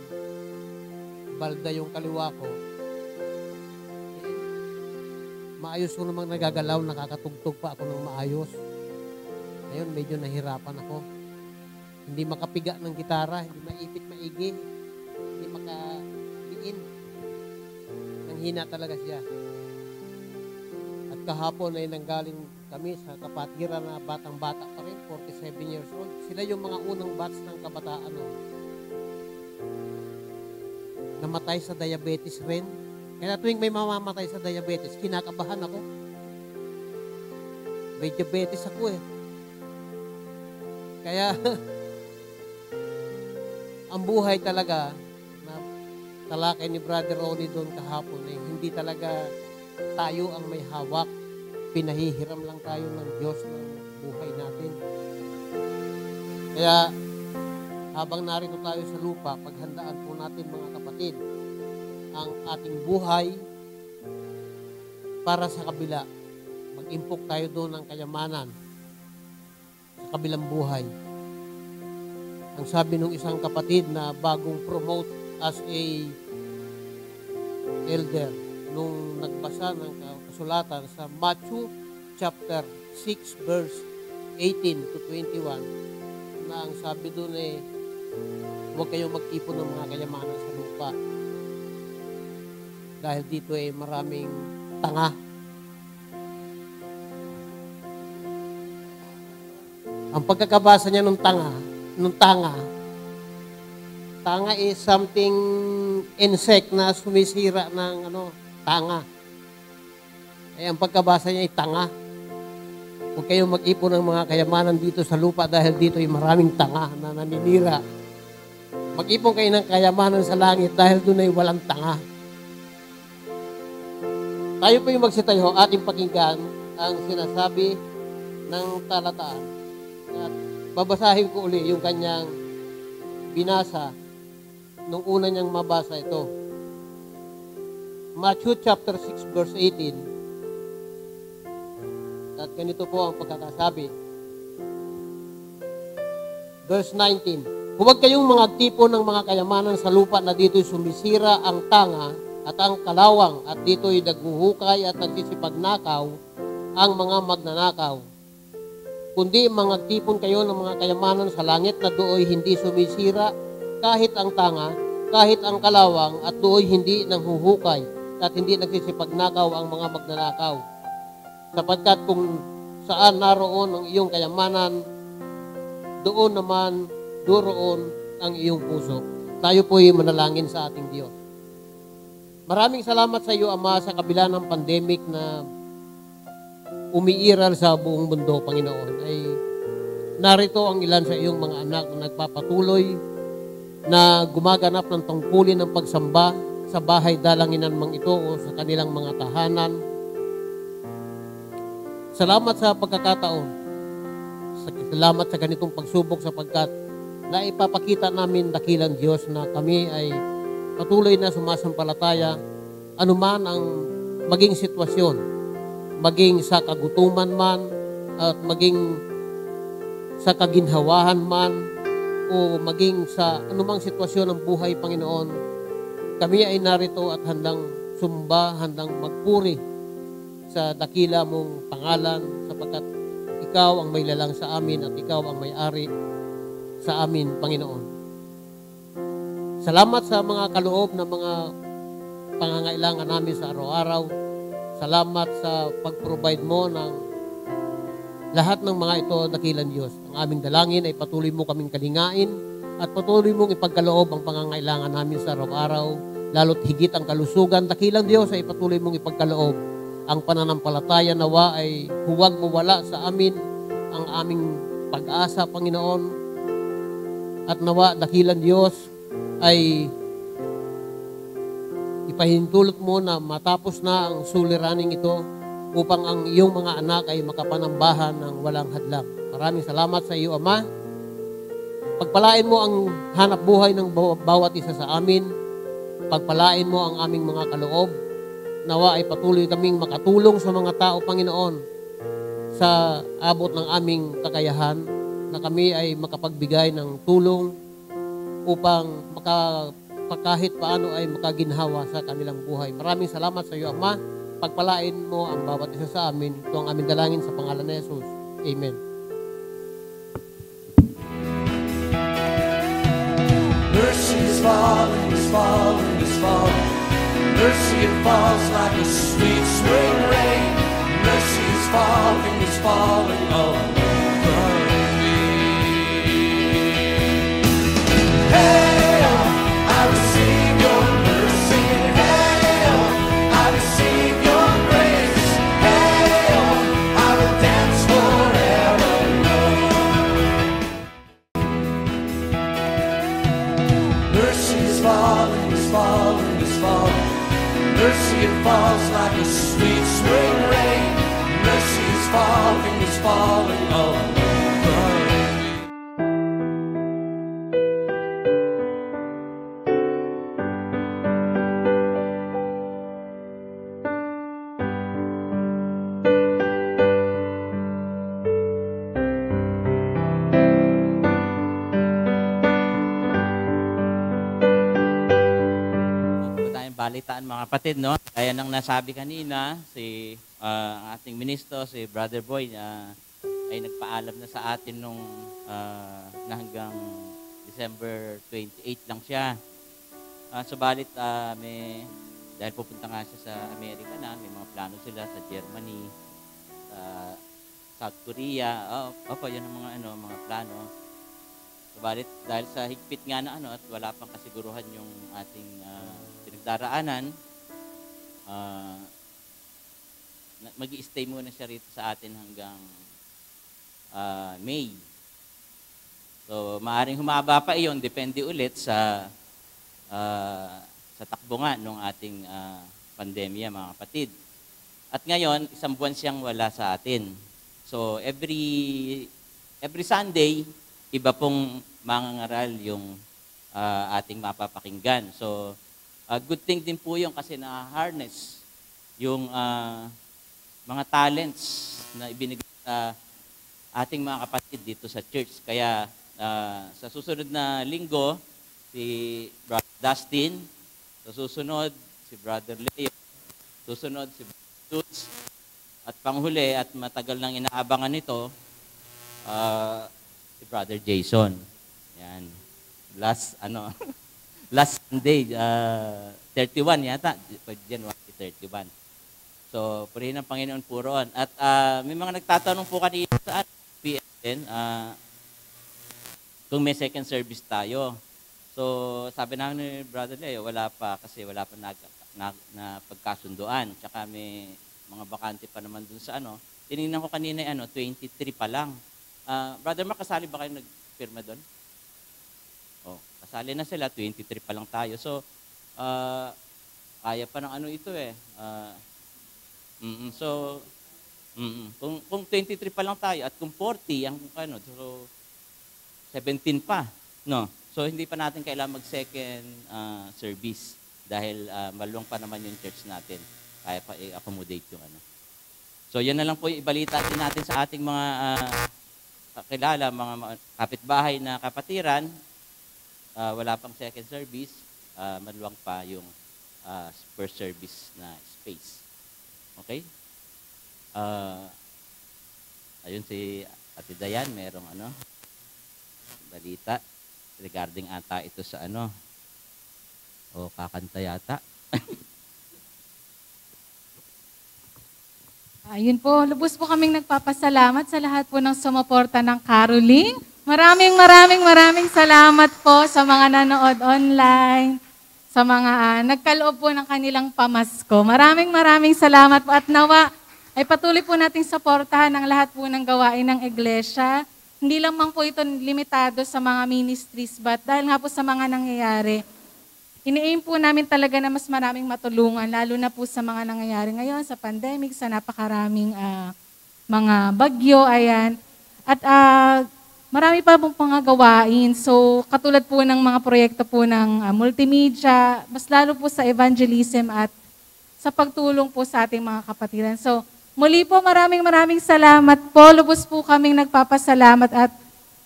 D: balda yung kaliwa ko, maayos ko namang nagagalaw, nakakatugtog pa ako ng maayos. Ngayon, medyo nahirapan ako. Hindi makapiga ng gitara, hindi maipit maigi, hindi makadiin. Nanghina talaga siya. At kahapon ay nanggaling kami sa kapatiran na batang-bata pa rin, 47 years old. Sila yung mga unang batch ng kabataan. Namatay sa diabetes rin. Kaya tuwing may mamamatay sa diabetes, kinakabahan ako. May diabetes ako eh. Kaya, ang buhay talaga na talakay ni Brother Ronnie doon kahapon eh, hindi talaga tayo ang may hawak. Pinahihiram lang tayo ng Diyos ng buhay natin. Kaya, habang narito tayo sa lupa, paghandaan po natin mga kapatid, ang ating buhay para sa kabila. Mag-impok tayo doon ng kayamanan sa kabilang buhay. Ang sabi ng isang kapatid na bagong promote as a elder, nung nagbasa ng kasulatan sa Matthew chapter 6 verse 18 to 21, na ang sabi doon eh, huwag kayong mag-ipon ng mga kayamanan sa lupa. Dahil dito ay maraming tanga. Ang pagkakabasa niya ng tanga is something insect na sumisira ng tanga. Ay ang pagkabasa niya ay tanga. Huwag kayong mag-ipon ng mga kayamanan dito sa lupa dahil dito ay maraming tanga na naninira. Mag-ipon kayo ng kayamanan sa langit dahil doon ay walang tanga. Tayo po yung magsitayo, ating pakinggan ang sinasabi ng talataan. At babasahin ko uli yung kanyang binasa nung una niyang mabasa ito. Matthew chapter 6 verse 18. At ganito po ang pagkakasabi. Verse 19. Huwag kayong mga tipo ng mga kayamanan sa lupa na dito'y sumisira ang tanga at ang kalawang, at dito'y naghuhukay at nagsisipagnakaw ang mga magnanakaw. Kundi magtipon kayo ng mga kayamanan sa langit na dooy hindi sumisira, kahit ang tanga, kahit ang kalawang, at dooy hindi nanghuhukay, at hindi nagsisipagnakaw ang mga magnanakaw. Sapagkat kung saan naroon ang iyong kayamanan, doon naman doroon ang iyong puso. Tayo po'y manalangin sa ating Diyos. Maraming salamat sa iyo, Ama, sa kabila ng pandemic na umiiral sa buong mundo, Panginoon. Ay narito ang ilan sa iyong mga anak na nagpapatuloy na gumaganap ng tungkulin ng pagsamba sa bahay dalanginan mang ito o sa kanilang mga tahanan. Salamat sa pagkakataon. Salamat sa ganitong pagsubok sapagkat na ipapakita namin dakilang Diyos na kami ay patuloy na sumasampalataya anuman ang maging sitwasyon, maging sa kagutuman man at maging sa kaginhawahan man o maging sa anumang sitwasyon ng buhay, Panginoon, kami ay narito at handang sumba, handang magpuri sa dakila mong pangalan sapagkat ikaw ang may lalang sa amin at ikaw ang may-ari sa amin, Panginoon. Salamat sa mga kaloob na mga pangangailangan namin sa araw-araw. Salamat sa pag-provide mo ng lahat ng mga ito, dakilang Diyos. Ang aming dalangin ay patuloy mo kaming kalingain at patuloy mong ipagkaloob ang pangangailangan namin sa araw-araw, lalo't higit ang kalusugan. Dakilang Diyos ay patuloy mong ipagkaloob ang pananampalataya nawa ay huwag mawala sa amin ang aming pag-asa, Panginoon. At nawa, dakilang Diyos, ay ipahintulot mo na matapos na ang suliraning ito upang ang iyong mga anak ay makapanambahan ng walang hadlang. Maraming salamat sa iyo, Ama. Pagpalain mo ang hanap buhay ng bawat isa sa amin. Pagpalain mo ang aming mga kaloob. Nawa ay patuloy kaming makatulong sa mga tao, Panginoon, sa abot ng aming kakayahan na kami ay makapagbigay ng tulong upang kahit paano ay makaginhawa sa kanilang buhay. Maraming salamat sa iyo, Ama. Pagpalain mo ang bawat isa sa amin. Ito ang aming dalangin sa pangalan ni Jesus. Amen.
E: Mercy is falling, is falling, is falling. Mercy, it falls like a sweet spring rain. Mercy is falling all over me. Hail, I receive your mercy. Hail, I receive your grace. Hail, I will dance forevermore. Mercy is falling, is falling, is falling. Mercy, it falls like a sweet spring rain. Mercy is falling all over me.
B: Balitaan mga kapatid, no? Kaya nang nasabi kanina, ang ating ministro, si Brother Boy, ay nagpaalam na sa atin nung na hanggang December 28 lang siya. Subalit, dahil pupunta nga siya sa Amerika na, may mga plano sila sa Germany, sa South Korea. Opo, yan ang mga plano. Subalit, dahil sa higpit nga na at wala pang kasiguruhan yung ating daraanan, mag-i-stay muna siya rito sa atin hanggang May. So, maaaring humaba pa iyon, depende ulit sa takbo nga ng ating pandemya, mga kapatid. At ngayon, isang buwan siyang wala sa atin. So, every Sunday, iba pong mangangaral yung ating mapapakinggan. So, good thing din po yun kasi na-harness yung mga talents na ibinigay sa ating mga kapatid dito sa church. Kaya sa susunod na linggo, si Brother Dustin, sa susunod si Brother Leo, susunod si Brother Toots, at panghuli at matagal nang inaabangan nito, si Brother Jason. Yan. Last Sunday, 31 yata, January 31. So, purihin ng Panginoon po roon. At may mga nagtatanong po kanina sa PSN kung may second service tayo. So, sabi namin ni Brother Leo, wala pa kasi wala pa na pagkasunduan. Tsaka may mga bakante pa naman dun sa Tinignan ko kanina 23 pa lang. Brother Mark, kasali ba kayo nagpirma doon? Kasali na sila, 23 pa lang tayo. So, kaya pa ng ito eh. Kung 23 pa lang tayo at kung 40, so 17 pa. No. So hindi pa natin kailangan mag-second service dahil malung pa naman yung church natin. Kaya pa i-accommodate yung ano. So yan na lang po yung ibalita din natin sa ating mga kakilala, mga kapitbahay na kapatiran. Wala pang second service, maluwang pa yung first service na space. Okay? Ayun si Ate Dayan, merong balita regarding ata ito sa o kakanta yata.
F: Ayun po, lubos po kaming nagpapasalamat sa lahat po ng sumuporta ng caroling. Maraming salamat po sa mga nanood online, sa mga nagkaloob po ng kanilang pamasko. Maraming salamat po at nawa ay patuloy po nating suportahan ang lahat po ng gawain ng iglesia. Hindi lamang po ito limitado sa mga ministries, but dahil nga po sa mga nangyayari, ini-aim po namin talaga na mas maraming matulungan, lalo na po sa mga nangyayari ngayon, sa pandemic, sa napakaraming mga bagyo, ayan. At marami pa pong mga gawain. So, katulad po ng mga proyekto po ng multimedia, mas lalo po sa evangelism at sa pagtulong po sa ating mga kapatiran. So, muli po maraming salamat po. Lubos po kaming nagpapasalamat at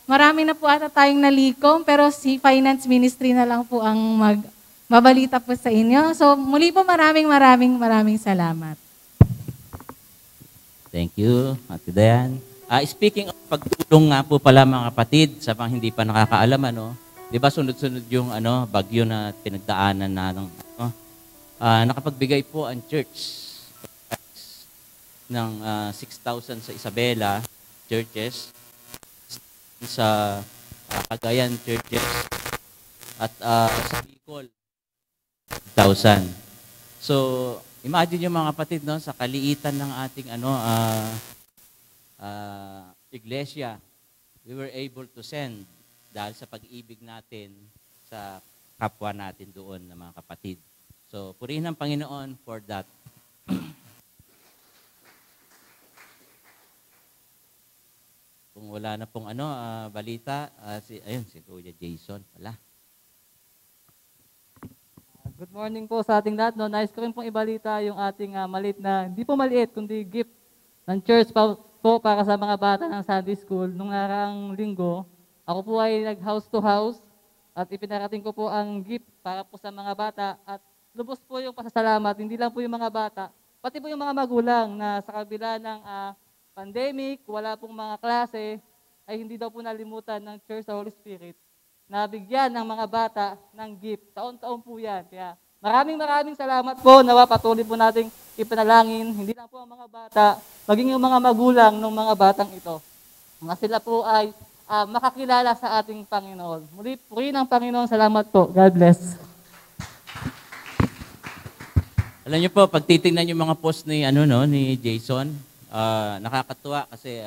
F: marami na po ata tayong nalikom, pero si Finance Ministry na lang po ang mabalita po sa inyo. So, muli po maraming salamat.
B: Thank you, Ate Dayan. Speaking of pagtulong nga po pala mga kapatid, sa mga hindi pa nakakaalam, di ba sunod-sunod yung bagyo na pinagdaanan na nakapagbigay po ang church ng 6,000 sa Isabela churches, sa Cagayan churches, at sa Bicol 1,000. So, imagine yung mga kapatid, sa kaliitan ng ating iglesia, we were able to send dahil sa pag-ibig natin sa kapwa natin doon na mga kapatid. So, purihin ang Panginoon for that. Kung wala na pong balita, si Kuya Jason pala.
G: Good morning po sa ating lahat. Nais ko rin pong ibalita yung ating maliit na, hindi po maliit, kundi gift ng church po para sa mga bata ng Sunday School. Nung nakaraang linggo, ako po ay nag-house to house at ipinarating ko po ang gift para po sa mga bata at lubos po yung pasasalamat, hindi lang po yung mga bata, pati po yung mga magulang na sa kabila ng pandemic, wala pong mga klase, ay hindi daw po nalimutan ng Church sa Holy Spirit na bigyan ng mga bata ng gift. Taon-taon po yan. Kaya maraming salamat po. Nawa patuloy po nating ipanalangin, hindi lang po ang mga bata, maging yung mga magulang ng mga batang ito. Na sila po ay makakilala sa ating Panginoon. Muli, purihin ang Panginoon. Salamat po. God bless.
B: Alam niyo po, pag titingnan yung mga post ni Jason, nakakatuwa kasi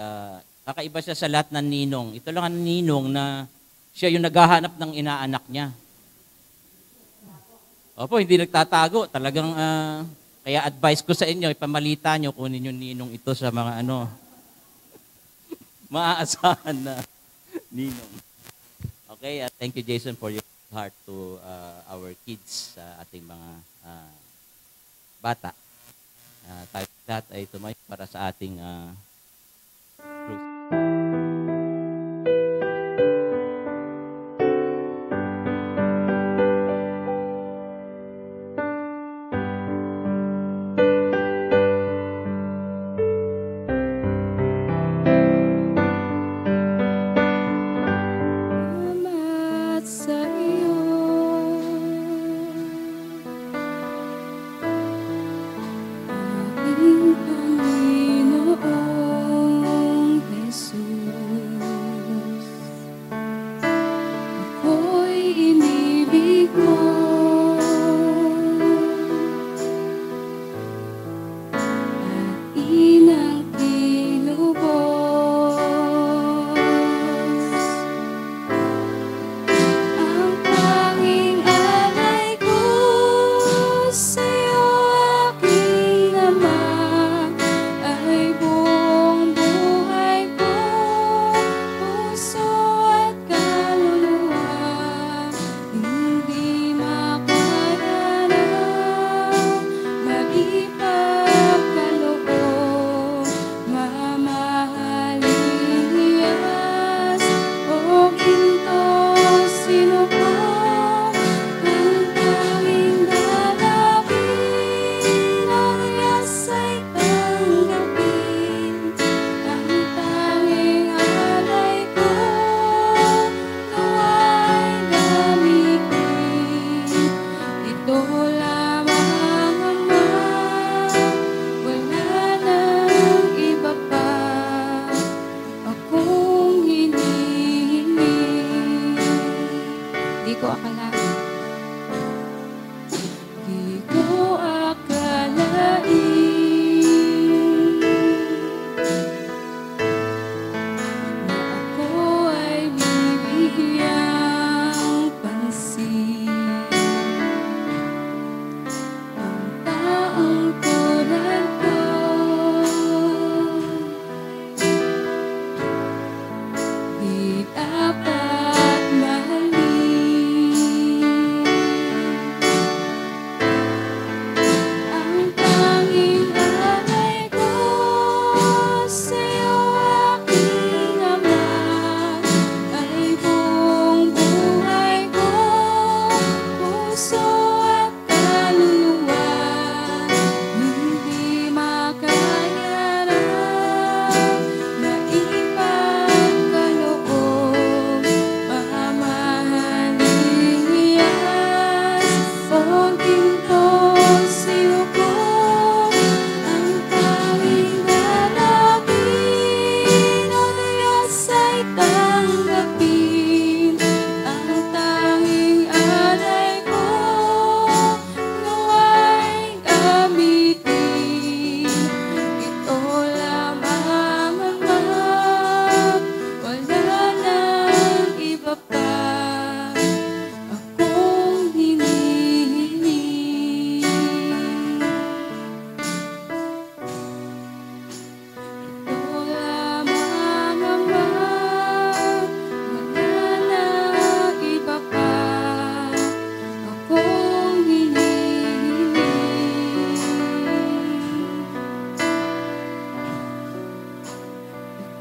B: kakaiba siya sa lahat ng ninong. Ito lang ang ninong na siya yung naghahanap ng inaanak niya. Opo, hindi nagtatago. Talagang, kaya advice ko sa inyo, ipamalita nyo, kunin yung ninong ito sa mga maaasahan na ninong. Okay, thank you Jason for your heart to our kids, sa ating mga bata. Tayo lahat ay tumayo para sa ating close.
A: Salamat sa iyo, aking Panginoon.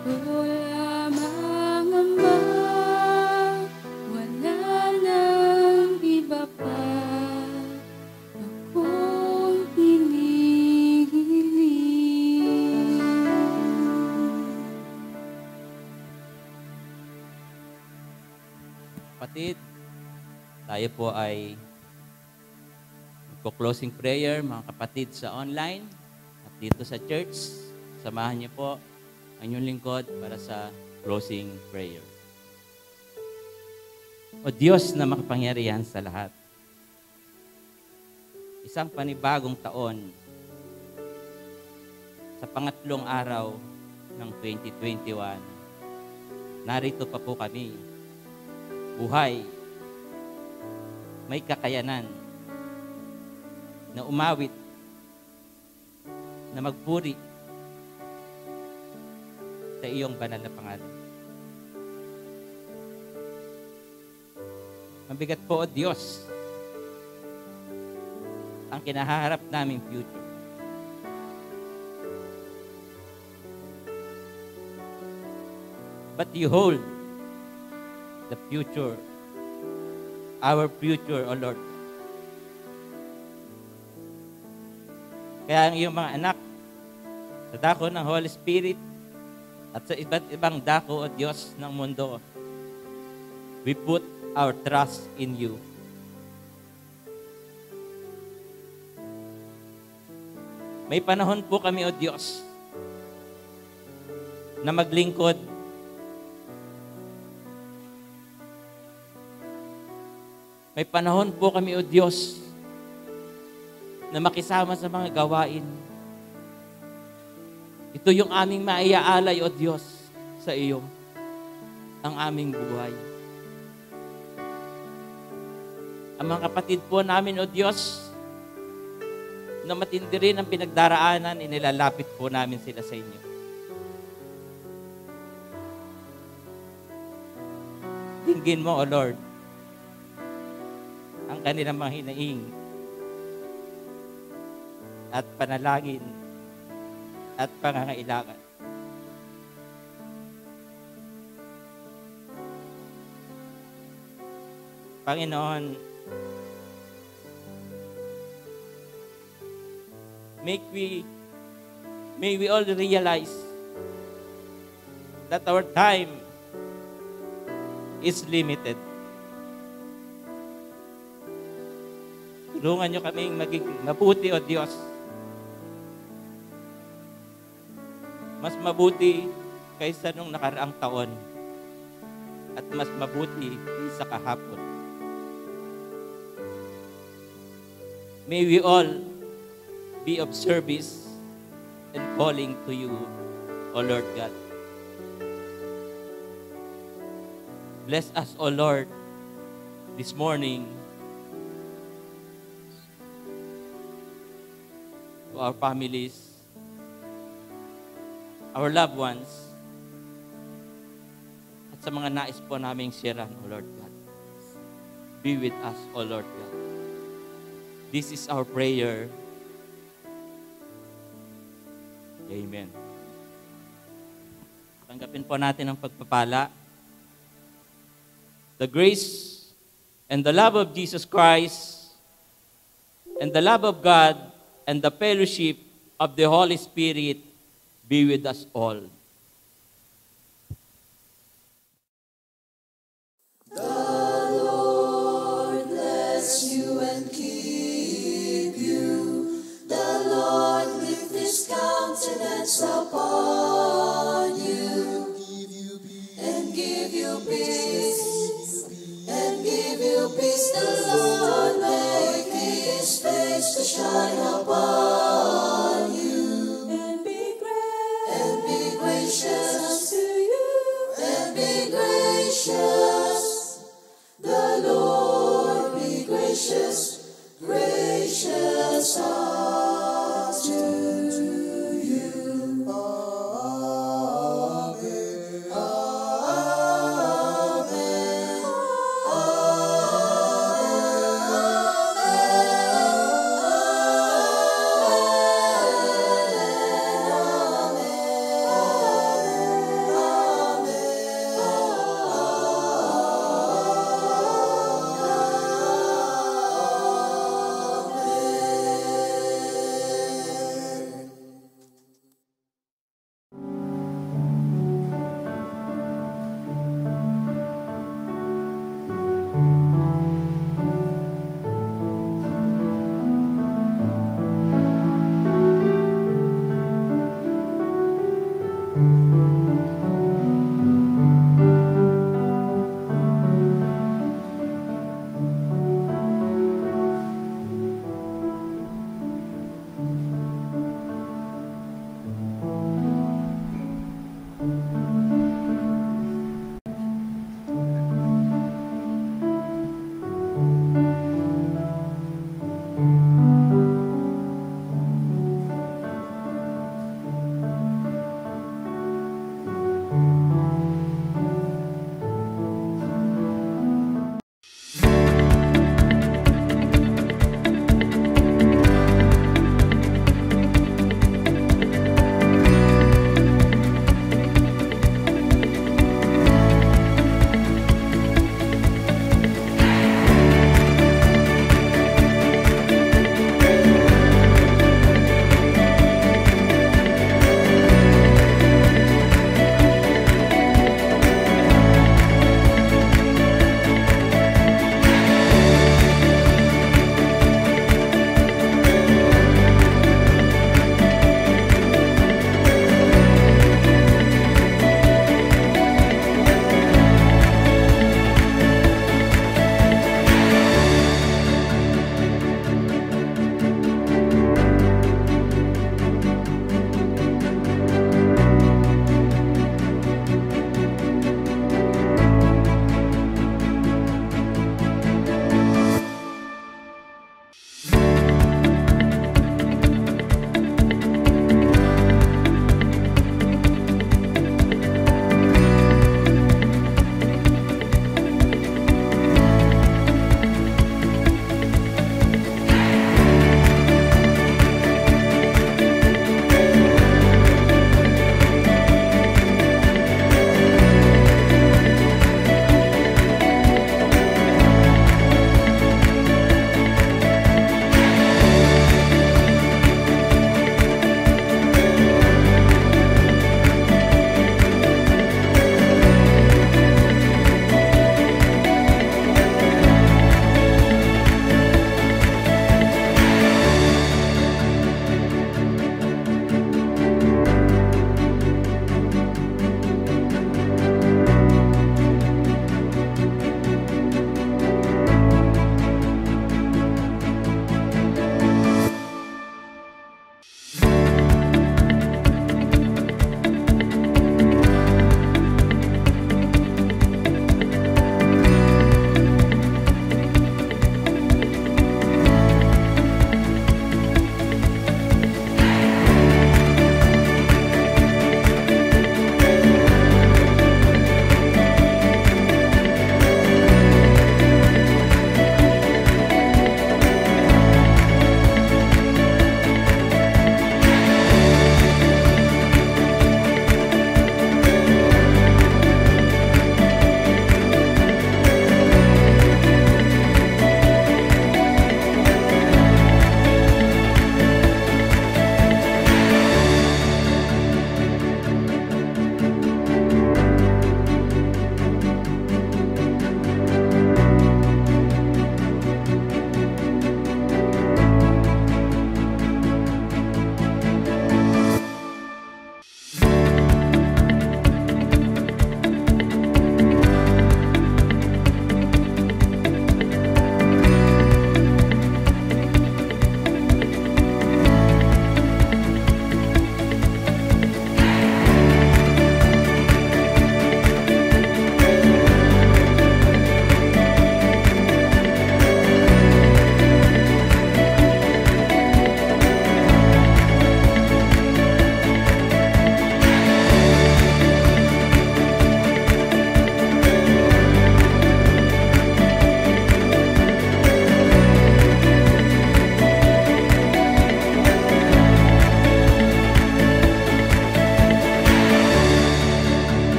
A: Ikaw lamang Ama, wala nang iba pa akong hinihiling.
B: Kapatid, tayo po ay magko-closing prayer, mga kapatid sa online at dito sa church. Samahan niyo po ang inyong lingkod para sa closing prayer. O Diyos na makapangyarihan sa lahat, isang panibagong taon sa pangatlong araw ng 2021, narito pa po kami. Buhay, may kakayanan na umawit, na magpuri sa iyong banal na pangalan. Mabigat po, O Diyos, ang kinaharap naming future. But you hold the future, our future, O Lord. Kaya ang iyong mga anak, sa dako ng Holy Spirit, at sa iba't ibang dako, O Diyos ng mundo, we put our trust in you. May panahon po kami, O Diyos, na maglingkod May panahon po kami, O Diyos, na makisama sa mga gawain. Ito yung aming maiaalay, O Diyos, sa iyo, ang aming buhay. Ang mga kapatid po namin, O Diyos, na matindi rin ang pinagdaraanan, inilalapit po namin sila sa inyo. Dinggin mo, O Lord, ang kanilang mga hinaing at panalangin at pangangailangan. Panginoon, may we all realize that our time is limited. Tulungan niyo kaming maging mabuti, O Diyos. Mas mabuti kaysa nung nakaraang taon. At mas mabuti kaysa kahapon. May we all be of service and calling to you, O Lord God. Bless us, O Lord, this morning, to our families, our loved ones, at sa mga nais po naming siran, O Lord God. Be with us, O Lord God. This is our prayer. Amen. Tanggapin po natin ang pagpapala. The grace and the love of Jesus Christ and the love of God and the fellowship of the Holy Spirit be with us all.
E: Bless you and keep you. The Lord lift his countenance upon you and give you peace. And give you peace. The Lord make his face to shine upon you. And be gracious to you. And be gracious. The Lord be gracious